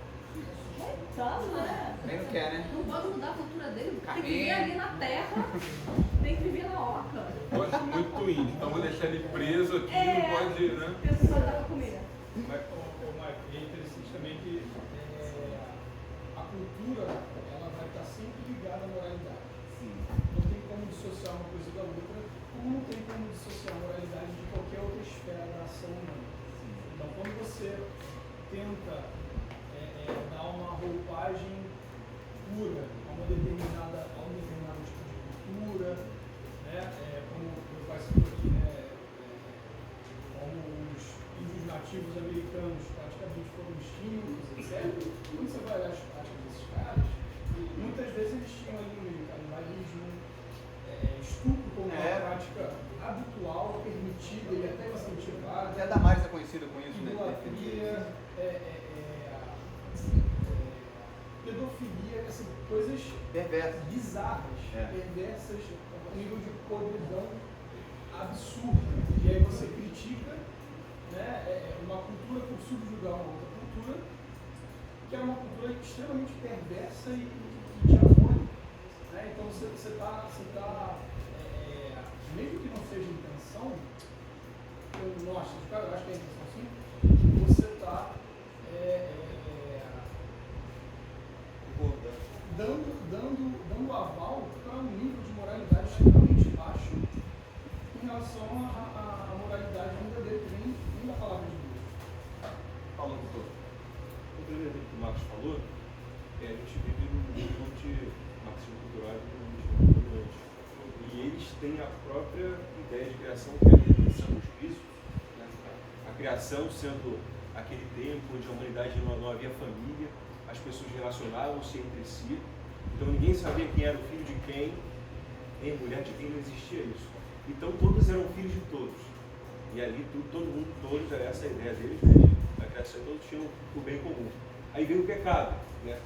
Coitado, né? nem não quer, né? Não pode mudar a cultura dele, tem que Carrinho. viver ali na terra, tem que viver na oca. Gosto muito do índio, então vou deixar ele preso aqui, não pode, né? Eu só dava comida. E é interessante também que a cultura ela vai estar sempre ligada à moralidade. Não tem como dissociar uma coisa da outra, como não tem como dissociar a moralidade de qualquer outra esfera da ação humana. Então, quando você tenta dar uma roupagem pura a um determinado tipo de cultura, né? Como meu pai citou aqui, né? Como os índios nativos americanos praticamente foram extintos, etc. Quando você vai olhar as práticas desses caras, muitas vezes eles tinham ali no meio canibalismo, estupro como uma prática habitual, permitida e até incentivada. Até a Damares é conhecida com isso, né? Idolatria, pedofilia, assim, coisas Perversas. bizarras, É. perversas, um nível de podridão absurdo. E aí você critica, né, uma cultura por subjugar uma outra cultura, que é uma cultura extremamente perversa e diabólica. Né? Então você está mesmo que não seja intenção, eu acho que é intenção sim, você está dando aval para um nível de moralidade extremamente baixo em relação à moralidade verdadeira que vem da palavra de Deus. Fala, doutor. Complementando o que o Marcos falou, a gente vive num mundo de marxismo cultural e comunismo dominante. E eles têm a própria ideia de criação, que é a redenção do juízo. Né? A criação sendo aquele tempo onde a humanidade não havia família, as pessoas relacionavam-se entre si, então ninguém sabia quem era o filho de quem, nem mulher de quem, não existia isso. Então todos eram filhos de todos. E ali todos, era essa a ideia deles, né? A criação, todos tinham o bem comum. Aí veio o pecado, né?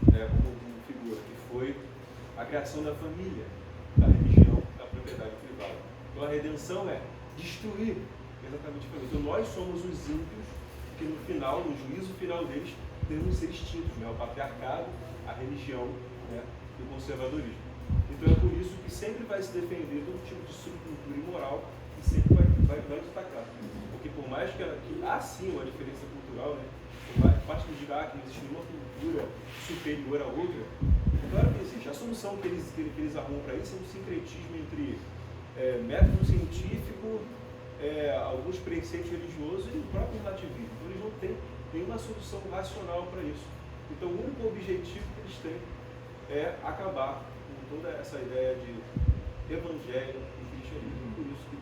Como figura, que foi a criação da família, da religião, da propriedade privada. Então a redenção é destruir exatamente a família. Então nós somos os ímpios que no final, no juízo final deles, devem ser extintos, né? O patriarcado, a religião, né? E o conservadorismo. Então é por isso que sempre vai se defender todo tipo de subcultura imoral e sempre vai destacar. Porque por mais que há sim uma diferença cultural, né? Por mais que diga que existe uma cultura superior à outra, claro que existe. A solução que eles arrumam para isso é um sincretismo entre método científico, alguns preceitos religiosos e o próprio relativismo. Então eles não têm nenhuma solução racional para isso. Então, o único objetivo que eles têm é acabar com toda essa ideia de evangelho e cristianismo. Por isso que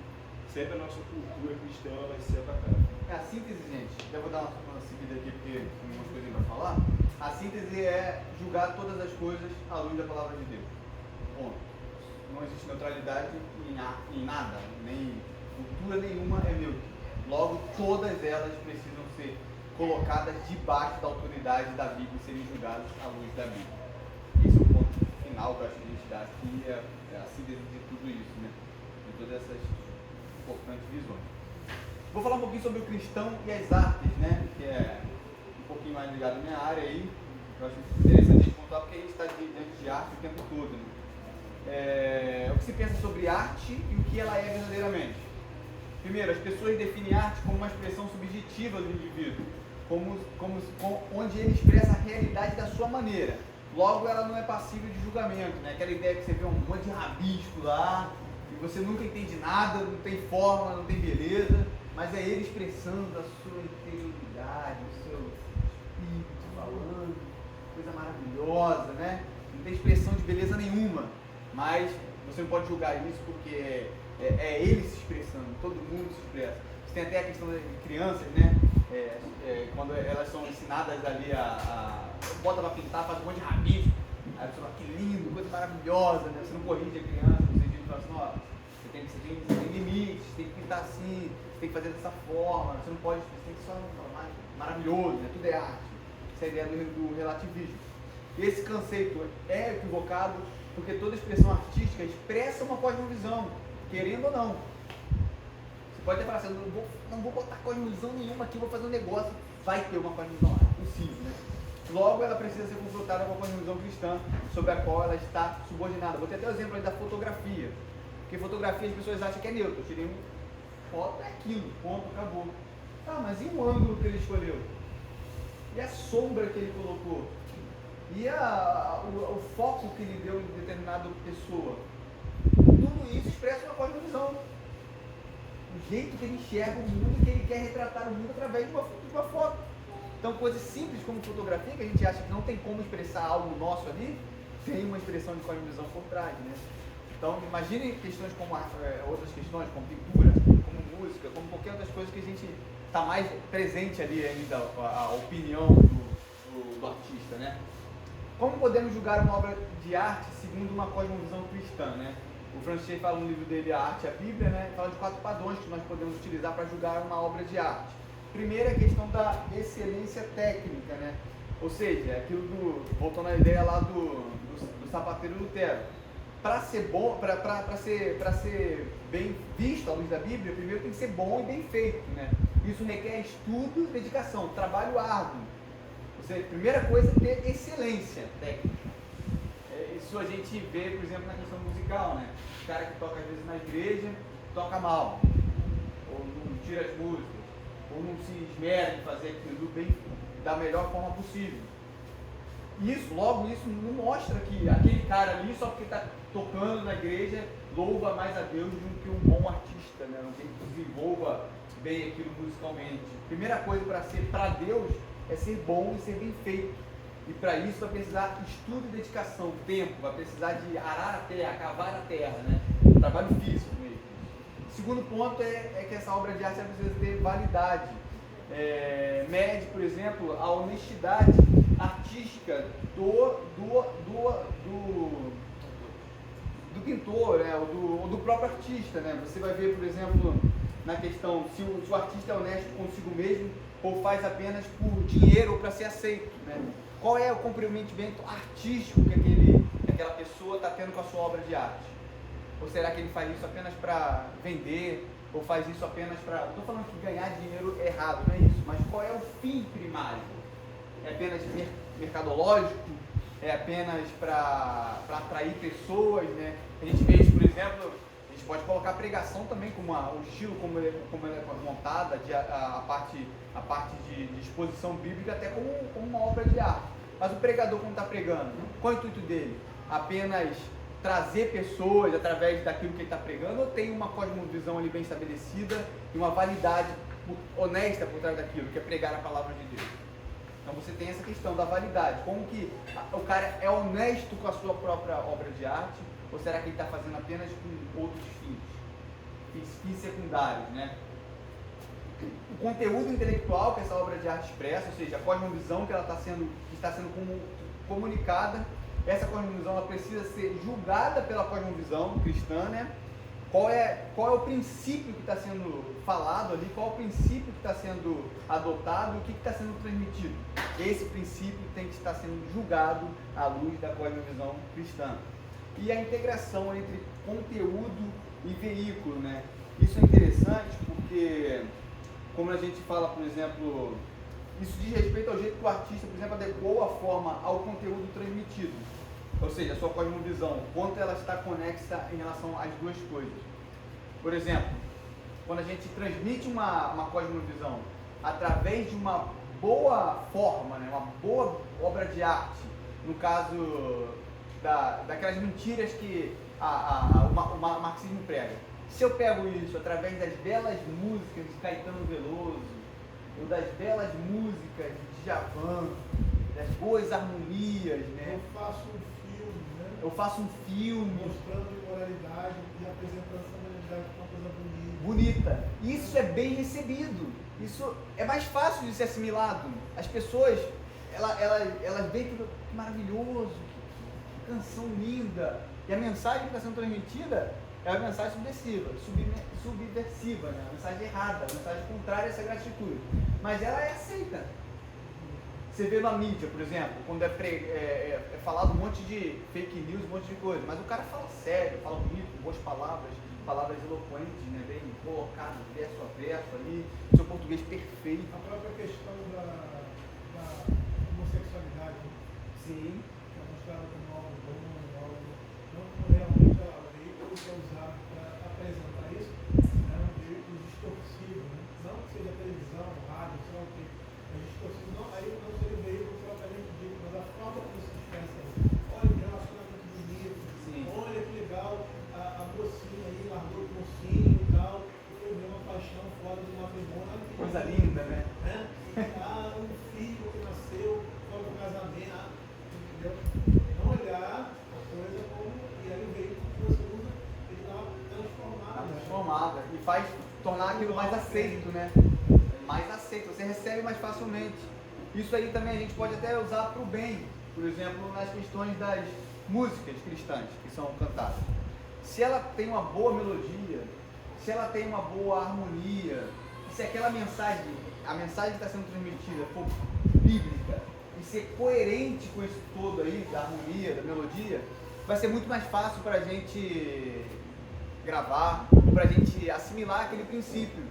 sempre a nossa cultura cristã vai ser atacada. A síntese, gente, já vou dar uma seguida aqui porque tem umas coisas para falar. A síntese é julgar todas as coisas à luz da palavra de Deus. Ponto. Não existe neutralidade em nada, nem cultura nenhuma é neutra. Logo, todas elas precisam ser colocadas debaixo da autoridade da Bíblia e serem julgadas à luz da Bíblia. Esse é o ponto final que eu acho que a gente dá aqui, é a síntese de tudo isso, né? De todas essas importantes visões. Vou falar um pouquinho sobre o cristão e as artes, né? Que é um pouquinho mais ligado à minha área aí. Eu acho interessante a gente contar porque a gente está diante de arte o tempo todo, né? O que se pensa sobre arte e o que ela é verdadeiramente. Primeiro, as pessoas definem arte como uma expressão subjetiva do indivíduo, onde ele expressa a realidade da sua maneira. Logo, ela não é passível de julgamento, né? Aquela ideia que você vê um monte de rabisco lá, e você nunca entende nada, não tem forma, não tem beleza, mas é ele expressando a sua interioridade, o seu espírito falando, coisa maravilhosa, né? Não tem expressão de beleza nenhuma, mas você não pode julgar isso porque é ele se expressando, todo mundo se expressa. Você tem até a questão de crianças, né? Quando elas são ensinadas ali bota pra pintar, faz um monte de rabisco, aí você fala, que lindo, coisa maravilhosa, né? Você não corrige a criança, no sentido de falar assim, ó, você tem limites, você tem que pintar assim, você tem que fazer dessa forma, você não pode, você tem que só maravilhoso, né? Tudo é arte. Essa é a ideia do relativismo. E esse conceito é equivocado porque toda expressão artística expressa uma cosmovisão, querendo ou não. Você pode até falar assim, não vou botar cosmovisão nenhuma aqui, vou fazer um negócio, vai ter uma cosmovisão lá, é possível, né? Logo, ela precisa ser confrontada com a cosmovisão cristã, sobre a qual ela está subordinada. Vou ter até o exemplo aí da fotografia, porque fotografia as pessoas acham que é neutro, eu tirei uma foto, é aquilo, ponto, acabou. Ah, mas e o ângulo que ele escolheu? E a sombra que ele colocou? E o foco que ele deu em determinada pessoa? Tudo isso expressa uma cosmovisão. O jeito que ele enxerga o mundo e que ele quer retratar o mundo através de uma foto. Então, coisas simples como fotografia, que a gente acha que não tem como expressar algo nosso ali, tem uma expressão de cosmovisão por trás, né? Então, imagine questões como outras questões, como pintura, como música, como qualquer outras coisas que a gente está mais presente ali ainda, a opinião do artista, né? Como podemos julgar uma obra de arte segundo uma cosmovisão cristã, né? O Francis Schaeffer fala no livro dele, A Arte e a Bíblia, né? Fala de 4 padrões que nós podemos utilizar para julgar uma obra de arte. Primeiro é a questão da excelência técnica, né? Ou seja, aquilo voltando à ideia lá do sapateiro Lutero. Para ser bom, para ser bem visto à luz da Bíblia, primeiro tem que ser bom e bem feito, né? Isso requer estudo e dedicação, trabalho árduo. Ou seja, a primeira coisa é ter excelência técnica. Isso a gente vê, por exemplo, na questão musical, né? O cara que toca às vezes na igreja, toca mal, ou não tira as músicas, ou não se esmera em fazer aquilo bem, da melhor forma possível. Logo isso não mostra que aquele cara ali, só porque está tocando na igreja, louva mais a Deus do que um bom artista, né? Alguém que desenvolva bem aquilo musicalmente. Primeira coisa para ser para Deus é ser bom e ser bem feito. E para isso vai precisar de estudo e dedicação, tempo, vai precisar de arar a terra, cavar a terra, né? Trabalho físico mesmo. O segundo ponto é que essa obra de arte precisa ter validade. Mede, por exemplo, a honestidade artística do pintor, né? ou do próprio artista, né? Você vai ver, por exemplo, na questão se o artista é honesto consigo mesmo ou faz apenas por dinheiro ou para ser aceito, né? Qual é o comprometimento artístico que aquela pessoa está tendo com a sua obra de arte? Ou será que ele faz isso apenas para vender? Ou faz isso apenas para... Não estou falando que ganhar dinheiro é errado, não é isso. Mas qual é o fim primário? É apenas mercadológico? É apenas para atrair pessoas, né? A gente vê isso, por exemplo, a gente pode colocar a pregação também como o estilo, como ela é montada, a parte de exposição bíblica, até como uma obra de arte. Mas o pregador, quando está pregando, qual é o intuito dele? Apenas trazer pessoas através daquilo que ele está pregando, ou tem uma cosmovisão ali bem estabelecida e uma validade honesta por trás daquilo, que é pregar a palavra de Deus? Então você tem essa questão da validade, como que o cara é honesto com a sua própria obra de arte, ou será que ele está fazendo apenas com outros fins secundários, né? O conteúdo intelectual que essa obra de arte expressa, ou seja, a cosmovisão que ela está sendo comunicada, essa cosmovisão ela precisa ser julgada pela cosmovisão cristã, né? Qual é o princípio que está sendo falado ali, qual é o princípio que está sendo adotado, o que está sendo transmitido. Esse princípio tem que estar sendo julgado à luz da cosmovisão cristã. E a integração entre conteúdo e veículo, né? Isso é interessante porque, como a gente fala, por exemplo, isso diz respeito ao jeito que o artista, por exemplo, adequou a forma ao conteúdo transmitido. Ou seja, a sua cosmovisão, quanto ela está conexa em relação às duas coisas. Por exemplo, quando a gente transmite uma cosmovisão através de uma boa forma, né, uma boa obra de arte, no caso daquelas mentiras que o marxismo prega. Se eu pego isso através das belas músicas de Caetano Veloso, ou das belas músicas de Djavan, das boas harmonias, né? Eu faço um filme mostrando imoralidade e apresentando essa moralidade como uma coisa bonita. Isso é bem recebido. Isso é mais fácil de ser assimilado. As pessoas, elas veem que maravilhoso, que canção linda. E a mensagem que está sendo transmitida é uma mensagem subversiva, né? Uma mensagem errada, uma mensagem contrária a essa atitude. Mas ela é aceita. Você vê na mídia, por exemplo, quando é falado um monte de fake news, um monte de coisa, mas o cara fala sério, fala bonito, com boas palavras eloquentes, né? Bem colocado, verso a verso ali, seu português perfeito. A própria questão da homossexualidade, Sim. que é mostrada como algo bom, não como realmente a lei que é usada para apresentar isso, é um veículo distorsivo, né? Não que seja televisão, rádio, sei lá o que. Distorcido, não, aí não seria o veículo propriamente dito, mas a forma como se expressa. Olha que relacionamento bonito, sim. Olha que legal, a mocinha aí largou o mocinho e tal, foi ver uma paixão fora do matrimônio. Coisa linda, né? Um filho que nasceu fora do casamento, entendeu? Não olhar a coisa como, e aí o veículo que você usa, ele dá uma transformada. Transformada, e faz tornar aquilo mais aceito, né? Mais aceito, você recebe mais facilmente. Isso aí também a gente pode até usar para o bem, por exemplo, nas questões das músicas cristãs que são cantadas. Se ela tem uma boa melodia, se ela tem uma boa harmonia, se aquela mensagem, a mensagem que está sendo transmitida for bíblica e ser coerente com isso todo aí, da harmonia, da melodia, vai ser muito mais fácil para a gente gravar, para a gente assimilar aquele princípio.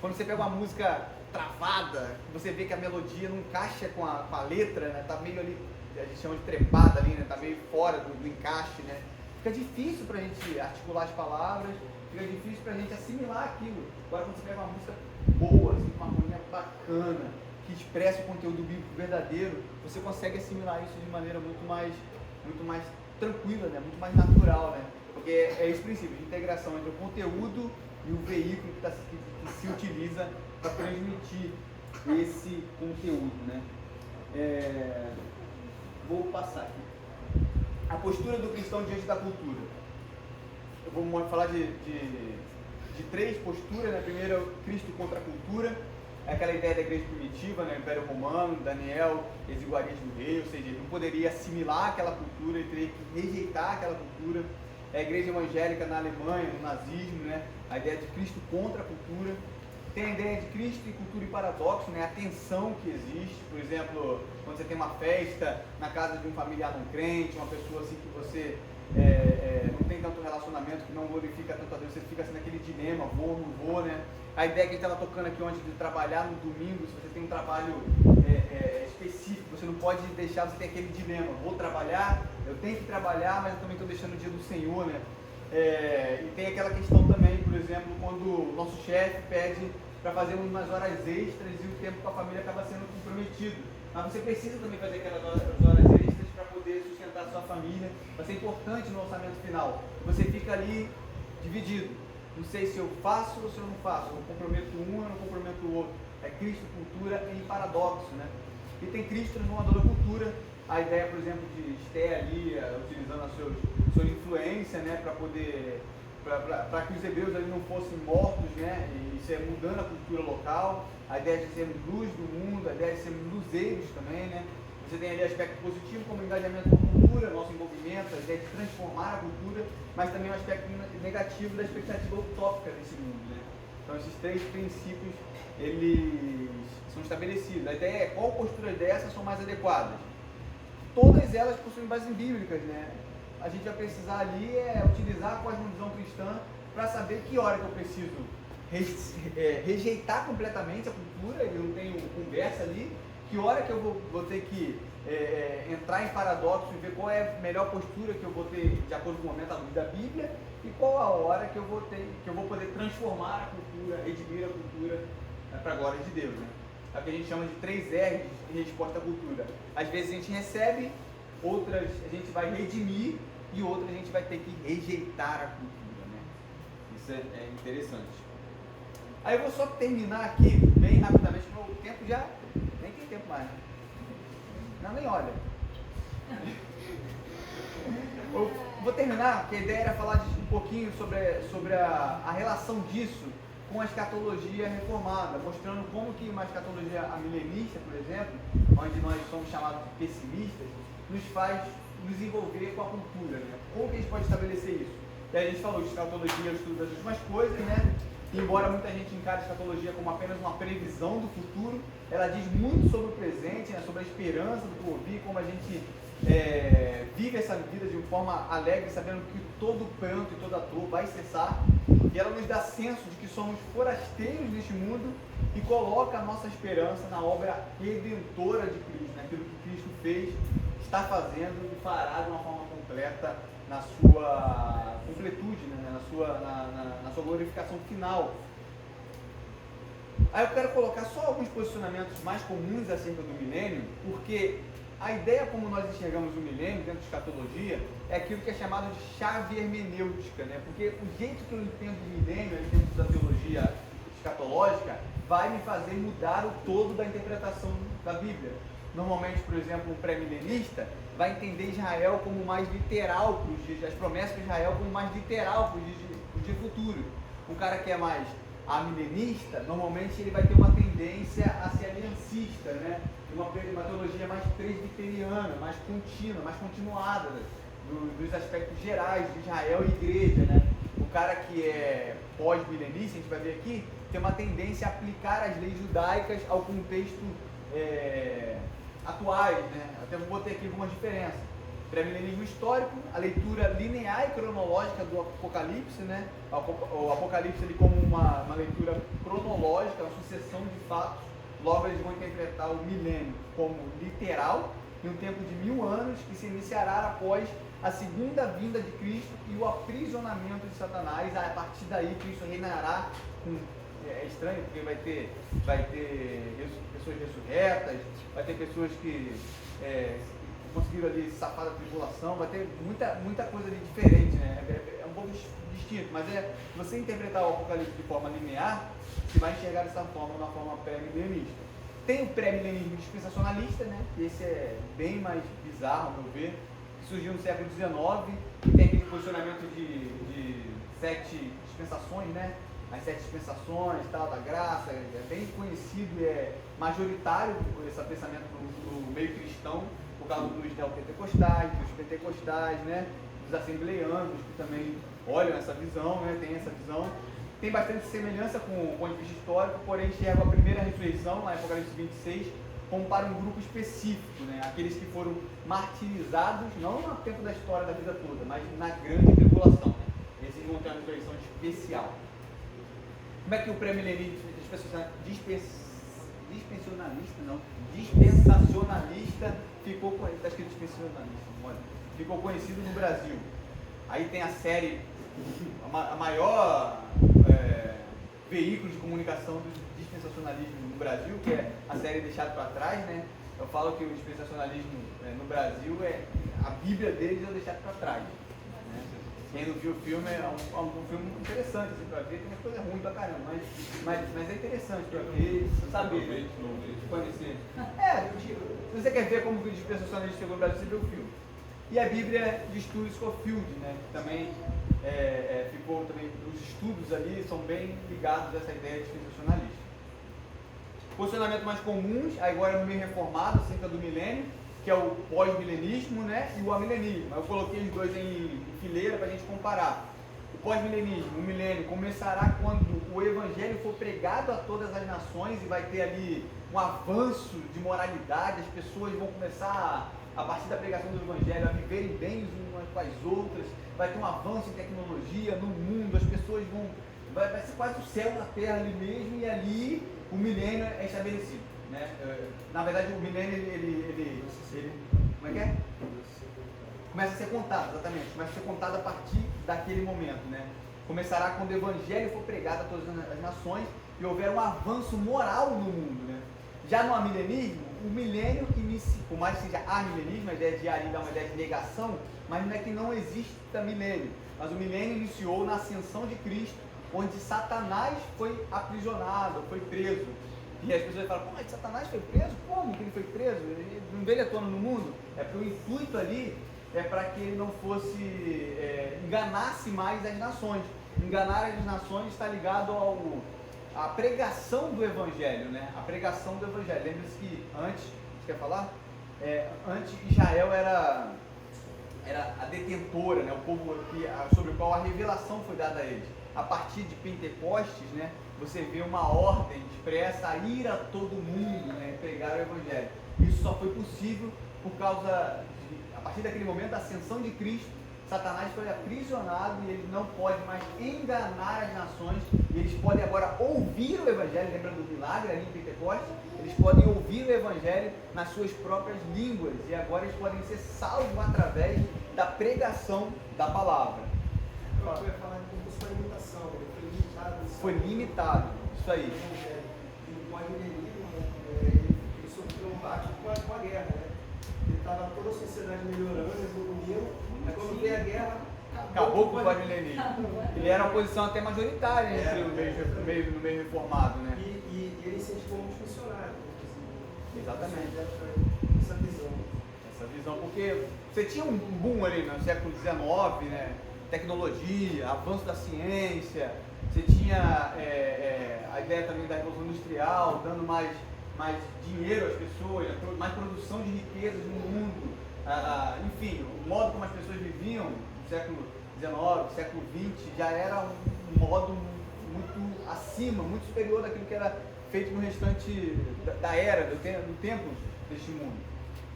Quando você pega uma música travada, você vê que a melodia não encaixa com a letra, né? Tá meio ali, a gente chama de trepada ali, né? Tá meio fora do encaixe, né? Fica difícil pra gente articular as palavras, fica difícil pra gente assimilar aquilo. Agora quando você pega uma música boa, assim, com uma harmonia bacana, que expressa o conteúdo bíblico verdadeiro, você consegue assimilar isso de maneira muito mais tranquila, né? Muito mais natural, né? Porque é esse princípio de integração entre o conteúdo e o veículo que se utiliza para transmitir esse conteúdo, né? Vou passar aqui. A postura do cristão diante da cultura. Eu vou falar de três posturas, né? Primeiro, Cristo contra a cultura. É aquela ideia da igreja primitiva, né? Império Romano, Daniel, exiguarias do rei, ou seja, ele não poderia assimilar aquela cultura, ele teria que rejeitar aquela cultura. É a igreja evangélica na Alemanha, no nazismo, né? A ideia de Cristo contra a cultura. Tem a ideia de Cristo e cultura e paradoxo, né? A tensão que existe. Por exemplo, quando você tem uma festa na casa de um familiar não crente, uma pessoa assim que você não tem tanto relacionamento, que não glorifica tanto a Deus, você fica assim naquele dilema, vou ou não vou, né? A ideia que a gente estava tocando aqui ontem de trabalhar no domingo, se você tem um trabalho específico, você não pode deixar, você tem aquele dilema, vou trabalhar, eu tenho que trabalhar, mas eu também estou deixando o dia do Senhor, né? E tem aquela questão também, por exemplo, quando o nosso chefe pede para fazer umas horas extras e o tempo com a família acaba sendo comprometido. Mas você precisa também fazer aquelas horas extras para poder sustentar a sua família, vai ser importante no orçamento final. Você fica ali dividido. Não sei se eu faço ou se eu não faço, eu comprometo um, eu não comprometo o outro. É Cristo, cultura e paradoxo, né? E tem críticos transformadores da cultura. A ideia, por exemplo, de Esté ali, utilizando a sua influência, né, para que os hebreus ali não fossem mortos, né, e isso é mudando a cultura local. A ideia de sermos luz do mundo, a ideia de sermos luzeiros também, né. Você tem ali aspecto positivo, como engajamento com a cultura, nosso envolvimento, a ideia de transformar a cultura, mas também um aspecto negativo da expectativa utópica desse mundo, né. Então esses três princípios, eles são estabelecidos. A ideia é qual postura dessas são mais adequadas. Todas elas possuem bases bíblicas, né? A gente vai precisar ali utilizar a cosmovisão cristã para saber que hora que eu preciso rejeitar completamente a cultura, eu não tenho conversa ali, que hora que eu vou ter que entrar em paradoxo e ver qual é a melhor postura que eu vou ter de acordo com o momento à luz da Bíblia, e qual a hora que eu vou poder transformar a cultura, redimir a cultura para a glória de Deus, né? É o que a gente chama de 3 R's de resposta à cultura. Às vezes a gente recebe, outras a gente vai redimir e outras a gente vai ter que rejeitar a cultura, né? Isso é interessante. Aí eu vou só terminar aqui, bem rapidamente, porque o tempo já nem tem tempo mais, né? Não, nem olha. Eu vou terminar, porque a ideia era falar um pouquinho sobre a relação disso com a escatologia reformada, mostrando como que uma escatologia milenista, por exemplo, onde nós somos chamados de pessimistas, nos faz nos envolver com a cultura, né? Como que a gente pode estabelecer isso? E aí a gente falou de escatologia, o estudo das últimas coisas, né? E embora muita gente encare a escatologia como apenas uma previsão do futuro, ela diz muito sobre o presente, né? Sobre a esperança do porvir, como a gente vive essa vida de uma forma alegre, sabendo que todo pranto e toda dor vai cessar. E ela nos dá senso de que somos forasteiros neste mundo e coloca a nossa esperança na obra redentora de Cristo, naquilo que Cristo fez, está fazendo e fará de uma forma completa na sua completude, né? na sua glorificação final. Aí eu quero colocar só alguns posicionamentos mais comuns acerca do milênio, porque a ideia como nós enxergamos o milênio dentro de escatologia é aquilo que é chamado de chave hermenêutica, né? Porque o jeito que eu entendo o milênio dentro da teologia escatológica vai me fazer mudar o todo da interpretação da Bíblia. Normalmente, por exemplo, um pré-milenista vai entender Israel como mais literal para os dias, as promessas de Israel como mais literal para o dia futuro. Um cara que é mais amilenista, normalmente ele vai ter uma tendência a ser aliancista, né? Uma teologia mais presbiteriana, mais contínua, mais continuada, né? Dos aspectos gerais de Israel e igreja, né? O cara que é pós-milenista, a gente vai ver aqui, tem uma tendência a aplicar as leis judaicas ao contexto atuais, né? Até vou botar aqui algumas diferenças. Pré-milenismo histórico, a leitura linear e cronológica do Apocalipse, né? O Apocalipse ele como uma leitura cronológica, uma sucessão de fatos. Logo eles vão interpretar o milênio como literal, em um tempo de 1000 anos que se iniciará após a segunda vinda de Cristo e o aprisionamento de Satanás. A partir daí Cristo reinará com... É estranho porque vai ter pessoas ressurretas, vai ter pessoas que conseguiram ali safar da tribulação, vai ter muita coisa ali diferente, né? É um pouco distinto, mas se você interpretar o Apocalipse de forma linear, você vai enxergar dessa forma, uma forma pré-milenista. Tem o pré-milenismo dispensacionalista, né? Esse é bem mais bizarro, ao meu ver, que surgiu no século XIX, e tem aquele posicionamento de 7 dispensações, né? As 7 dispensações, tal, da graça, é bem conhecido e é majoritário esse pensamento do meio cristão, por causa dos neopentecostais, dos pentecostais, né? Dos assembleanos, que também olham essa visão, né? Tem essa visão. Tem bastante semelhança com o ponto de vista histórico, porém enxerga a primeira ressurreição, lá em Apocalipse 26, como para um grupo específico, né? Aqueles que foram martirizados, não no tempo da história da vida toda, mas na grande tribulação. Né? Esses vão ter uma ressurreição especial. Como é que o pré-milenismo dispensacionalista ficou conhecido no Brasil? Aí tem a série, a maior veículo de comunicação do dispensacionalismo no Brasil, que é a série Deixado para Trás, né? Eu falo que o dispensacionalismo no Brasil a Bíblia deles é o Deixado para Trás. Né? Quem não viu o filme é um filme interessante assim, para ver, tem uma coisa ruim pra caramba, mas é interessante para ver, saber, conhecer. Se você quer ver como que o dispensacionalismo chegou no Brasil, você vê o filme. E a Bíblia de Stuart Scofield, né, que também ficou também, os estudos ali são bem ligados a essa ideia dispensacionalista. Posicionamentos mais comuns, agora no meio reformado, acerca do milênio, que é o pós-milenismo, né, e o amilenismo. Eu coloquei os dois em fileira para a gente comparar. O pós-milenismo, o milênio, começará quando o evangelho for pregado a todas as nações e vai ter ali um avanço de moralidade, as pessoas vão começar, a partir da pregação do evangelho, a viverem bem umas com as outras, vai ter um avanço em tecnologia no mundo, as pessoas vão... Vai ser quase o céu da terra ali mesmo, e ali o milênio é estabelecido, né? Na verdade, o milênio, ele como é que é? Começa a ser contado, exatamente, começa a ser contado a partir daquele momento, né? Começará quando o evangelho for pregado a todas as nações e houver um avanço moral no mundo, né? Já no amilenismo, o milênio inicia, por mais que seja amilenismo, a ideia de ali dá uma ideia de negação, mas não é que não exista milênio, mas o milênio iniciou na ascensão de Cristo, onde Satanás foi aprisionado, foi preso. E as pessoas falam, pô, mas Satanás foi preso? Como que ele foi preso? Ele não veio à tona no mundo? É porque o intuito ali é para que ele não fosse, enganasse mais as nações. Enganar as nações está ligado à pregação do Evangelho, né? A pregação do Evangelho. Lembre-se que antes, você quer falar? Antes Israel era a detentora, né? O povo sobre o qual a revelação foi dada a eles. A partir de Pentecostes, né, você vê uma ordem expressa a ir a todo mundo, né, pregar o Evangelho. Isso só foi possível por causa a partir daquele momento, da ascensão de Cristo. Satanás foi aprisionado e ele não pode mais enganar as nações, e eles podem agora ouvir o Evangelho. Lembra do milagre ali em Pentecostes? Eles podem ouvir o Evangelho nas suas próprias línguas, e agora eles podem ser salvos através da pregação da palavra. Eu ia falar que foi limitação, ele foi limitado. Foi limitado, isso aí. E o pós-milenismo, ele sofreu um bate com a guerra, né? Ele estava toda a sociedade melhorando, evoluindo, aí quando veio a guerra, acabou com o pós-milenismo. Ele era uma posição até majoritária no meio reformado, né? E ele incentivou muitos missionários. Exatamente. Essa visão. Porque você tinha um boom ali no século XIX, né? Tecnologia, avanço da ciência, você tinha a ideia também da Revolução Industrial, dando mais dinheiro às pessoas, mais produção de riquezas no mundo, enfim, o modo como as pessoas viviam no século XIX, século XX, já era um modo muito acima, muito superior daquilo que era feito no restante da era, do tempo deste mundo.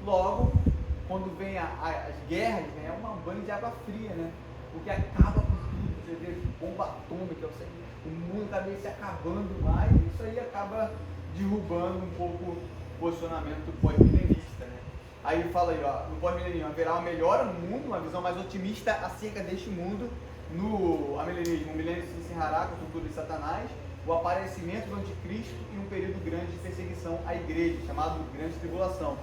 Logo, quando vem as guerras, é uma banho de água fria, né? Porque acaba com tudo, você vê bomba atômica, o mundo está meio se acabando mais, e isso aí acaba derrubando um pouco o posicionamento pós-milenista, né? Aí fala aí, ó, no pós-milenismo haverá uma melhora no mundo, uma visão mais otimista acerca deste mundo. No amilenismo, o milênio se encerrará com a tortura de Satanás, o aparecimento do anticristo e um período grande de perseguição à igreja, chamado Grande Tribulação.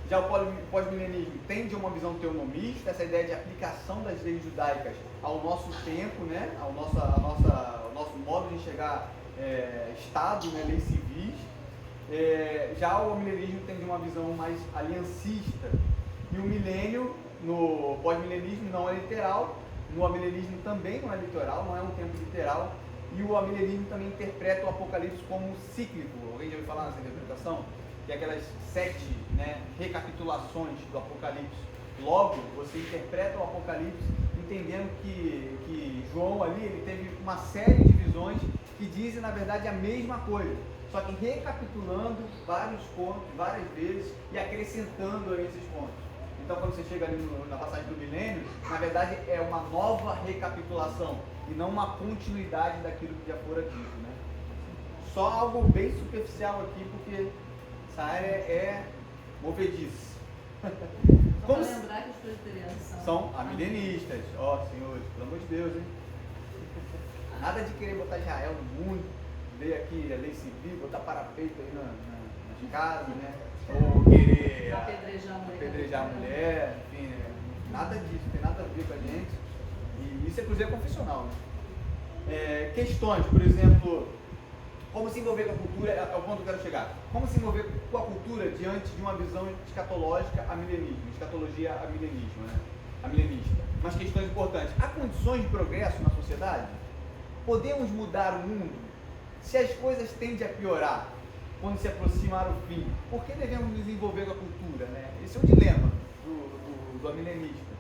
Já o pós-milenismo tende a uma visão teonomista, essa ideia de aplicação das leis judaicas ao nosso tempo, né? ao nosso modo de enxergar Estado, né? Leis civis. Já o milenismo tende a uma visão mais aliancista. E o milênio, no pós-milenismo, não é literal, no amilenismo também não é literal, não é um tempo literal, e o amilenismo também interpreta o Apocalipse como cíclico. Alguém já ouviu falar nessa interpretação? Que é aquelas 7, né, recapitulações do Apocalipse. Logo, você interpreta o Apocalipse entendendo que João ali ele teve uma série de visões que dizem, na verdade, a mesma coisa, só que recapitulando vários pontos, várias vezes, e acrescentando a esses pontos. Então, quando você chega ali na passagem do milênio, na verdade é uma nova recapitulação e não uma continuidade daquilo que já fora dito, né? Só algo bem superficial aqui, porque essa área é movediça. Como lembrar que os presbiterianos são amilenistas, ó senhores, pelo amor de Deus, hein? Nada de querer botar Israel no mundo, ver aqui a lei civil, botar parapeito aí nas casas, né? Ou querer apedrejar a mulher, enfim, nada disso, tem nada a ver com a gente. E isso é cruzeiro confessional, né? Questões, por exemplo, Como se envolver com a cultura, é o ponto que eu quero chegar. Como se envolver com a cultura diante de uma visão escatológica a milenismo, escatologia a milenismo, né? A milenista. Umas questões importantes. Há condições de progresso na sociedade? Podemos mudar o mundo? Se as coisas tendem a piorar quando se aproximar o fim, por que devemos nos envolver com a cultura, né? Esse é o dilema do milenista.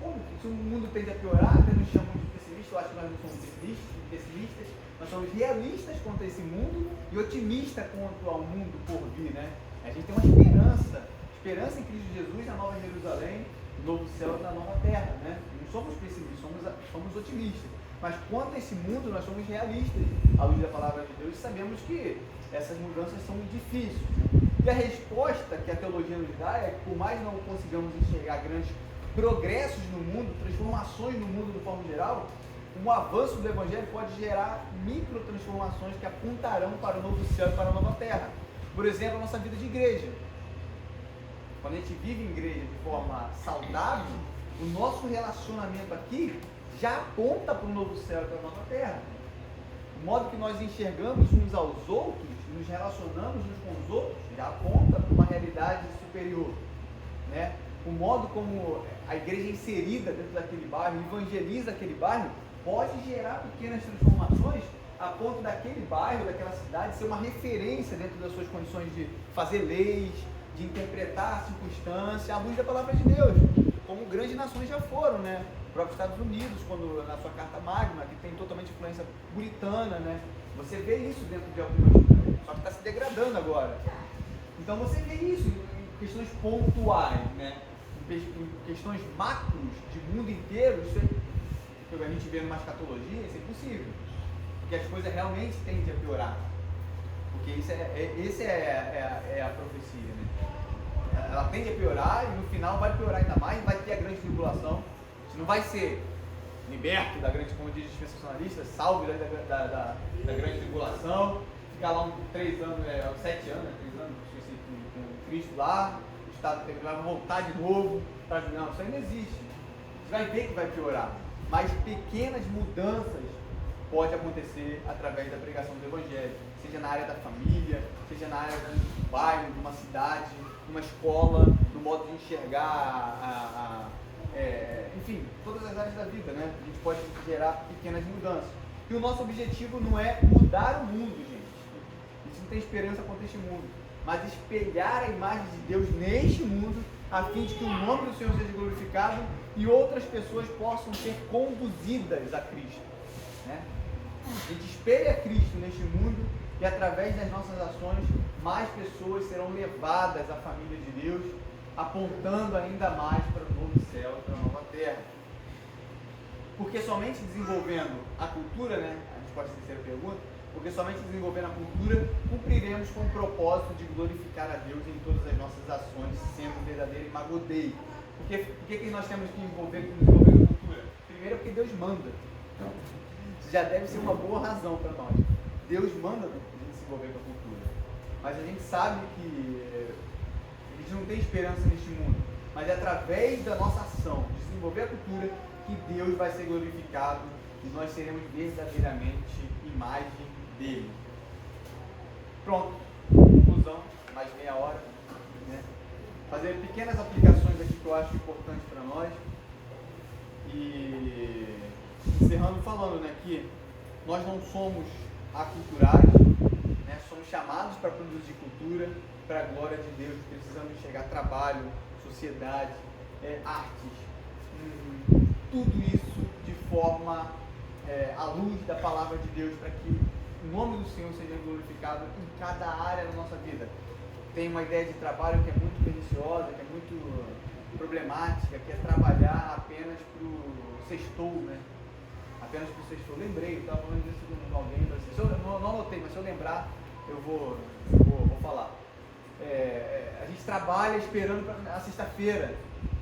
Como se o mundo tende a piorar, até nos chamam de pessimistas, eu acho que nós não somos pessimistas, nós somos realistas quanto a esse mundo e otimistas quanto ao mundo por vir, né? A gente tem uma esperança em Cristo Jesus, na Nova Jerusalém, no novo céu e na nova terra, né? Não somos pessimistas, somos otimistas. Mas quanto a esse mundo, nós somos realistas à luz da palavra de Deus e sabemos que essas mudanças são difíceis. Né? E a resposta que a teologia nos dá é que, por mais não consigamos enxergar grandes progressos no mundo, transformações no mundo de forma geral, um avanço do Evangelho pode gerar microtransformações que apontarão para o novo céu e para a nova terra. Por exemplo, a nossa vida de igreja. Quando a gente vive em igreja de forma saudável, o nosso relacionamento aqui já aponta para o novo céu e para a nova terra. O modo que nós enxergamos uns aos outros, nos relacionamos uns com os outros, já aponta para uma realidade superior. Né? O modo como a igreja é inserida dentro daquele bairro, evangeliza aquele bairro, pode gerar pequenas transformações a ponto daquele bairro, daquela cidade, ser uma referência dentro das suas condições de fazer leis, de interpretar a circunstância à luz da palavra de Deus, como grandes nações já foram, né? O próprio Estados Unidos, quando na sua Carta Magna, que tem totalmente influência puritana, né? Você vê isso dentro de algumas, só que está se degradando agora. Então você vê isso em questões pontuais, né? Em questões macros de mundo inteiro, isso é, que a gente vê numa escatologia, isso é impossível, porque as coisas realmente tendem a piorar, porque essa é a profecia, né? Ela tende a piorar e no final vai piorar ainda mais, vai ter a grande tribulação. Você não vai ser liberto da grande, como diz o dispensacionalista, salvo da grande tribulação, ficar lá 3 anos, 7 anos, 3 anos, com Cristo lá, o Estado vai voltar de novo para ajudar. Não, isso aí não existe. Você vai ver que vai piorar, mas pequenas mudanças podem acontecer através da pregação do Evangelho, seja na área da família, seja na área do bairro, de uma cidade, numa escola, no modo de enxergar enfim, todas as áreas da vida, né? A gente pode gerar pequenas mudanças. E o nosso objetivo não é mudar o mundo, gente. A gente não tem esperança contra este mundo, mas espelhar a imagem de Deus neste mundo, a fim de que o nome do Senhor seja glorificado e outras pessoas possam ser conduzidas a Cristo, né? A gente espelha Cristo neste mundo e através das nossas ações mais pessoas serão levadas à família de Deus, apontando ainda mais para o novo céu e para a nova terra. Porque somente desenvolvendo a cultura, né? A gente pode ter a pergunta, porque somente desenvolvendo a cultura cumpriremos com o propósito de glorificar a Deus em todas as nossas ações, sendo verdadeiro imagodeio. Por que nós temos que desenvolver a cultura? Primeiro, porque Deus manda. Então, isso já deve ser uma boa razão para nós. Deus manda a gente se envolver com a cultura. Mas a gente sabe que a gente não tem esperança neste mundo. Mas é através da nossa ação de desenvolver a cultura que Deus vai ser glorificado e nós seremos verdadeiramente imagem dele. Pronto. Conclusão. Mais meia hora. Né? Fazer pequenas aplicações aqui que eu acho importantes para nós. E encerrando falando, né, que nós não somos aculturais, né, somos chamados para produzir cultura para a glória de Deus. Precisamos enxergar trabalho, sociedade, artes, tudo isso de forma à luz da palavra de Deus, para que o nome do Senhor seja glorificado em cada área da nossa vida. Tem uma ideia de trabalho que é muito perniciosa, que é muito problemática, que é trabalhar apenas para o sextou, né? Apenas para o sextou. Lembrei, eu estava falando disso com alguém, se eu não anotei, mas se eu lembrar, eu vou falar. A gente trabalha esperando a sexta-feira,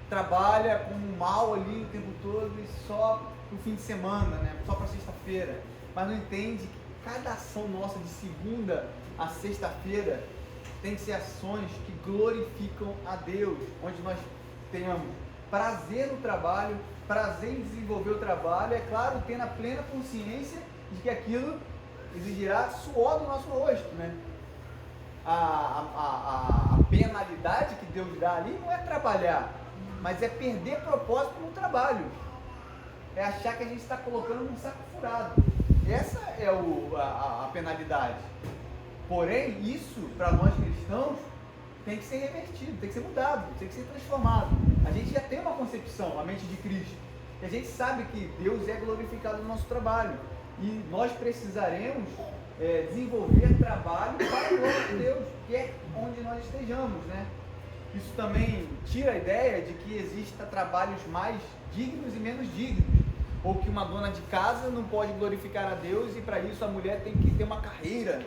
trabalha com o mal ali o tempo todo e só no fim de semana, né? Só para sexta-feira, mas não entende que cada ação nossa de segunda a sexta-feira tem que ser ações que glorificam a Deus, onde nós tenhamos prazer no trabalho, prazer em desenvolver o trabalho, é claro, tendo a plena consciência de que aquilo exigirá suor do nosso rosto, né? A penalidade que Deus dá ali não é trabalhar, mas é perder propósito no trabalho. É achar que a gente está colocando num saco furado. Essa é a penalidade. Porém, isso, para nós cristãos, tem que ser revertido, tem que ser mudado, tem que ser transformado. A gente já tem uma concepção, a mente de Cristo, e a gente sabe que Deus é glorificado no nosso trabalho. E nós precisaremos desenvolver trabalho para a glória de Deus, que é onde nós estejamos, né? Isso também tira a ideia de que existam trabalhos mais dignos e menos dignos, ou que uma dona de casa não pode glorificar a Deus e para isso a mulher tem que ter uma carreira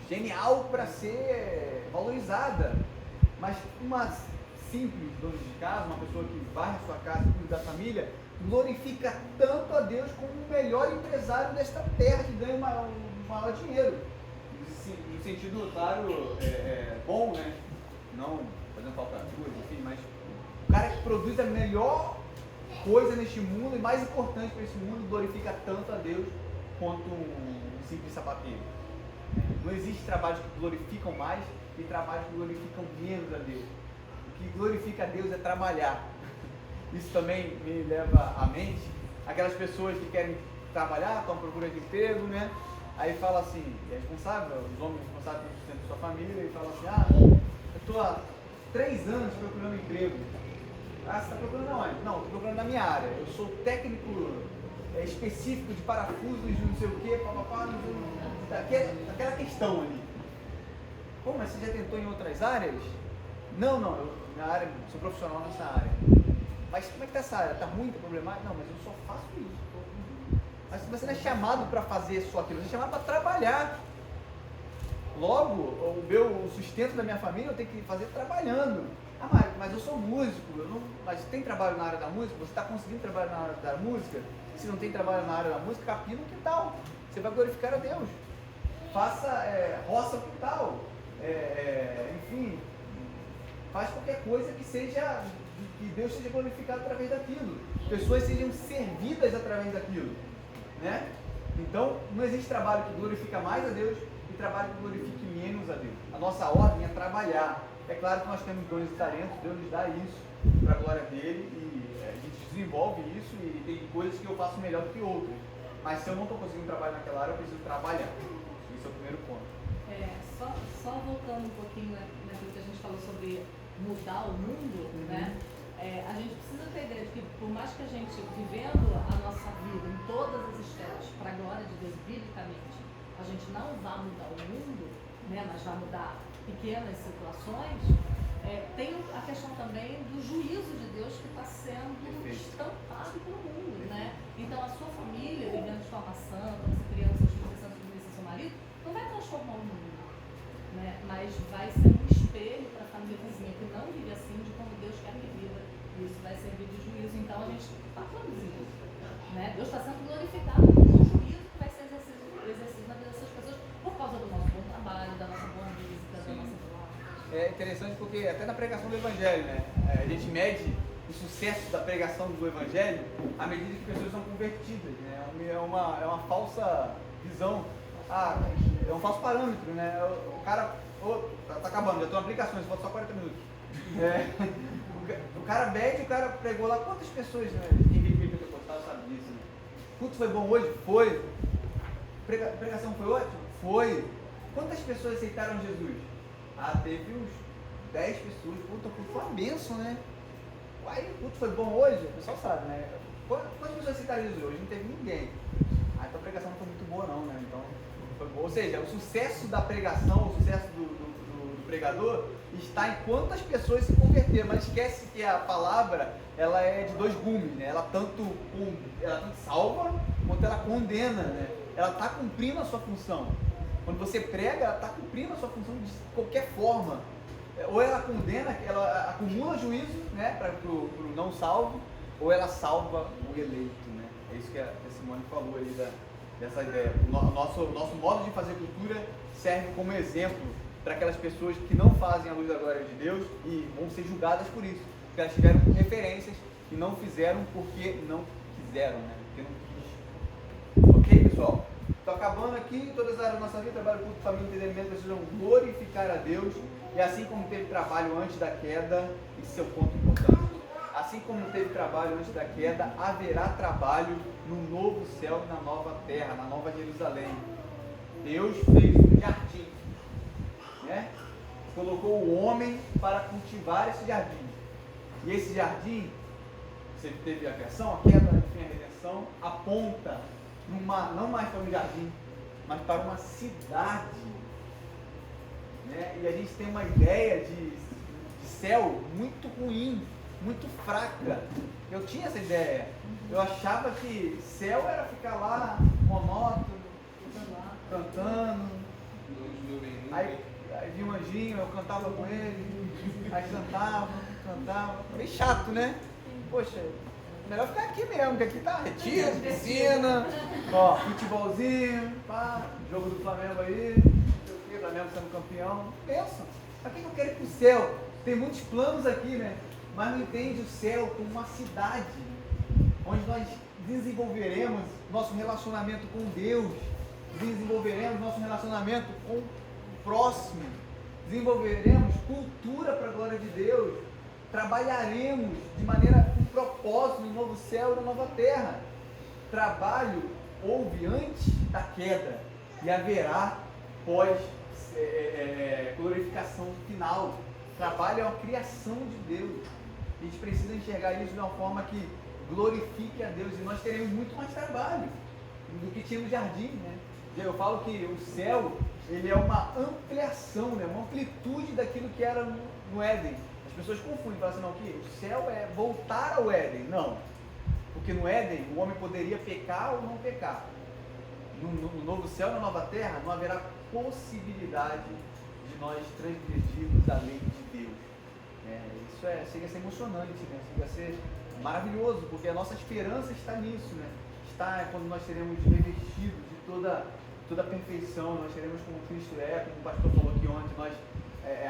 genial para ser valorizada. Mas uma simples dona de casa, uma pessoa que varre a sua casa e cuida da família, glorifica tanto a Deus como o melhor empresário desta terra que ganha o maior dinheiro. No sentido, claro, bom, né? Não fazendo falcatrua, enfim, mas o cara que produz a melhor coisa neste mundo e mais importante para esse mundo glorifica tanto a Deus quanto um simples sapateiro. Não existe trabalhos que glorificam mais e trabalhos que glorificam menos a Deus. O que glorifica a Deus é trabalhar. Isso também me leva à mente aquelas pessoas que querem trabalhar, estão à procura de emprego, né? Aí fala assim, é responsável, os homens responsáveis pelo sustento da sua família, e fala assim, eu estou há 3 anos procurando emprego. Você está procurando aonde? Não, estou procurando na minha área. Eu sou técnico específico de parafusos, de não sei o quê, aquela questão ali. Pô, mas você já tentou em outras áreas? Não, eu na área, sou profissional nessa área. Mas como é que está essa área? Está ruim, está problemática? Não, mas eu só faço isso. Mas você não é chamado para fazer só aquilo, você é chamado para trabalhar. Logo, o sustento da minha família eu tenho que fazer trabalhando. Mas eu sou músico, mas tem trabalho na área da música? Você está conseguindo trabalho na área da música? Se não tem trabalho na área da música, capina o quintal. Você vai glorificar a Deus. Faça roça o quintal. Enfim, faz qualquer coisa que Deus seja glorificado através daquilo. Pessoas sejam servidas através daquilo, né? Então, não existe trabalho que glorifica mais a Deus e trabalho que glorifique menos a Deus. A nossa ordem é trabalhar. É claro que nós temos dons e talentos, Deus nos dá isso para a glória dele e a gente desenvolve isso e tem coisas que eu faço melhor do que outras. Mas se eu não estou conseguindo trabalhar naquela área, eu preciso trabalhar. Esse é o primeiro ponto. Só voltando um pouquinho naquilo que a gente falou sobre mudar o mundo, né? A gente precisa ter ideia de que por mais que a gente, vivendo a nossa vida em todas as esferas para a glória de Deus biblicamente, a gente não vai mudar o mundo, né? Mas vai mudar pequenas situações, tem a questão também do juízo de Deus que está sendo estampado pelo mundo, né? Então a sua família, vivendo de forma santa, você criando seus filhos, sendo submissa ao seu marido, não vai transformar o mundo, né? Mas vai ser um espelho para a família vizinha que não vive assim, de como Deus quer que viva. Isso vai servir de juízo. Então a gente está produzindo, né? Deus está sendo glorificado com o juízo que vai ser exercido na vida dessas pessoas por causa do nosso bom trabalho, da nossa boa visita, da nossa palavra. É interessante porque até na pregação do Evangelho, né? A gente mede o sucesso da pregação do Evangelho à medida que pessoas são convertidas, né? É uma falsa visão, é um falso parâmetro, né? O cara, tá acabando, já estou na aplicação, falta só 40 minutos. O cara bebe, o cara pregou lá, quantas pessoas, né? Quem vive Bíblia Pentecostal sabe disso, né? Culto foi bom hoje? Foi. Pregação foi ótima? Foi. Quantas pessoas aceitaram Jesus? Teve uns 10 pessoas. Puta, o culto foi uma bênção, né? Uai, o culto foi bom hoje? O pessoal sabe, né? Quantas pessoas aceitaram Jesus hoje? Não teve ninguém. Então a pregação não foi muito boa não, né? Então, foi boa. Ou seja, o sucesso da pregação, o sucesso do pregador está em quantas pessoas se converteram, mas esquece que a palavra ela é de 2 gumes, né? Ela tanto salva quanto ela condena, né? Ela está cumprindo a sua função. Quando você prega, ela está cumprindo a sua função de qualquer forma. Ou ela condena, ela acumula juízo, né, para o não salvo, ou ela salva o eleito, né? É isso que a Simone falou aí dessa ideia. O nosso modo de fazer cultura serve como exemplo para aquelas pessoas que não fazem a luz da glória de Deus e vão ser julgadas por isso, porque elas tiveram referências e não fizeram porque não quiseram, né? Porque não quis. Ok, pessoal? Estou acabando aqui, todas as áreas da nossa vida, trabalho, culto, família, entendimento, precisam glorificar a Deus. E assim como teve trabalho antes da queda, esse é o ponto importante. Assim como teve trabalho antes da queda, haverá trabalho no novo céu e na nova terra, na nova Jerusalém. Deus fez um jardim, né? Colocou o homem para cultivar esse jardim. E esse jardim, você teve a criação, a queda, enfim, a redenção, aponta não mais para um jardim, mas para uma cidade. Né? E a gente tem uma ideia de céu muito ruim, muito fraca. Eu tinha essa ideia. Eu achava que céu era ficar lá monótono, cantando. Aí vinha um anjinho, eu cantava com ele, aí cantava. Meio chato, né? Poxa, melhor ficar aqui mesmo, que aqui tá retiro, piscina, ó, futebolzinho, pá, jogo do Flamengo aí, não sei o que, Flamengo sendo campeão. Pensa, pra que eu quero ir pro céu? Tem muitos planos aqui, né? Mas não entende o céu como uma cidade, onde nós desenvolveremos nosso relacionamento com Deus, desenvolveremos nosso relacionamento com o próximo, desenvolveremos cultura para a glória de Deus, trabalharemos de maneira com propósito no novo céu e na nova terra. Trabalho houve antes da queda e haverá pós glorificação final. Trabalho é uma criação de Deus. A gente precisa enxergar isso de uma forma que glorifique a Deus, e nós teremos muito mais trabalho do que tinha no jardim, né? Eu falo que o céu, ele é uma ampliação, né? Uma amplitude daquilo que era no Éden. As pessoas confundem, falam assim, não, que o céu é voltar ao Éden. Não, porque no Éden o homem poderia pecar ou não pecar. No novo céu, na nova terra, não haverá possibilidade de nós transgredirmos a lei de Deus. Isso chega a ser emocionante, né? Chega a ser maravilhoso, porque a nossa esperança está nisso, né? Está quando nós seremos revestidos de toda a perfeição, nós seremos como Cristo é, como o pastor falou aqui ontem, nós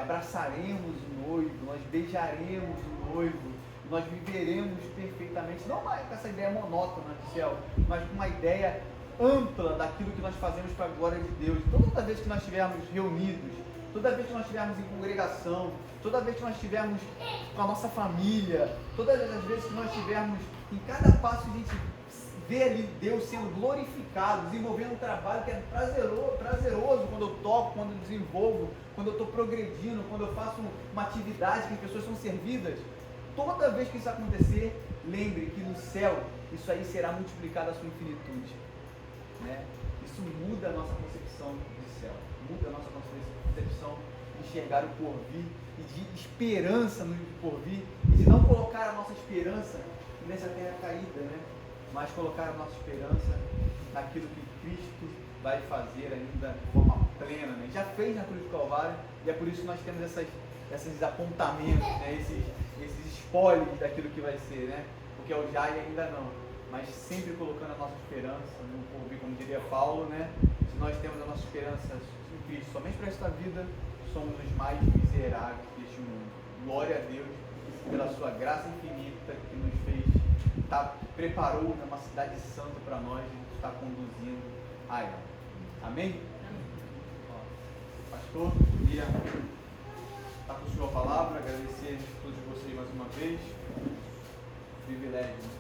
abraçaremos o noivo, nós beijaremos o noivo, nós viveremos perfeitamente, não mais com essa ideia monótona do céu, mas com uma ideia ampla daquilo que nós fazemos para a glória de Deus. Toda vez que nós estivermos reunidos, toda vez que nós estivermos em congregação, toda vez que nós estivermos com a nossa família, todas as vezes que nós estivermos em cada passo, a gente vê ali Deus sendo glorificado, desenvolvendo um trabalho que é prazeroso quando eu toco, quando eu desenvolvo, quando eu estou progredindo, quando eu faço uma atividade que as pessoas são servidas. Toda vez que isso acontecer, lembre que no céu isso aí será multiplicado à sua infinitude. Né? Isso muda a nossa concepção de céu, muda a nossa concepção de enxergar o porvir e de esperança no porvir, e de não colocar a nossa esperança nessa terra caída, né? Mas colocar a nossa esperança naquilo que Cristo vai fazer ainda de forma plena, né? Já fez na cruz do Calvário, e é por isso que nós temos esses apontamentos, né? esses spoilers daquilo que vai ser, né? Porque é o já e ainda não, mas sempre colocando a nossa esperança no porvir, como diria Paulo, né? Se nós temos a nossa esperança em Cristo somente para esta vida, somos os mais miseráveis deste mundo. Glória a Deus pela sua graça infinita que nos fez, preparou uma cidade santa para nós e está conduzindo a ela. Amém? Pastor, queria estar com o senhor a palavra, agradecer a todos vocês mais uma vez. Privilégio.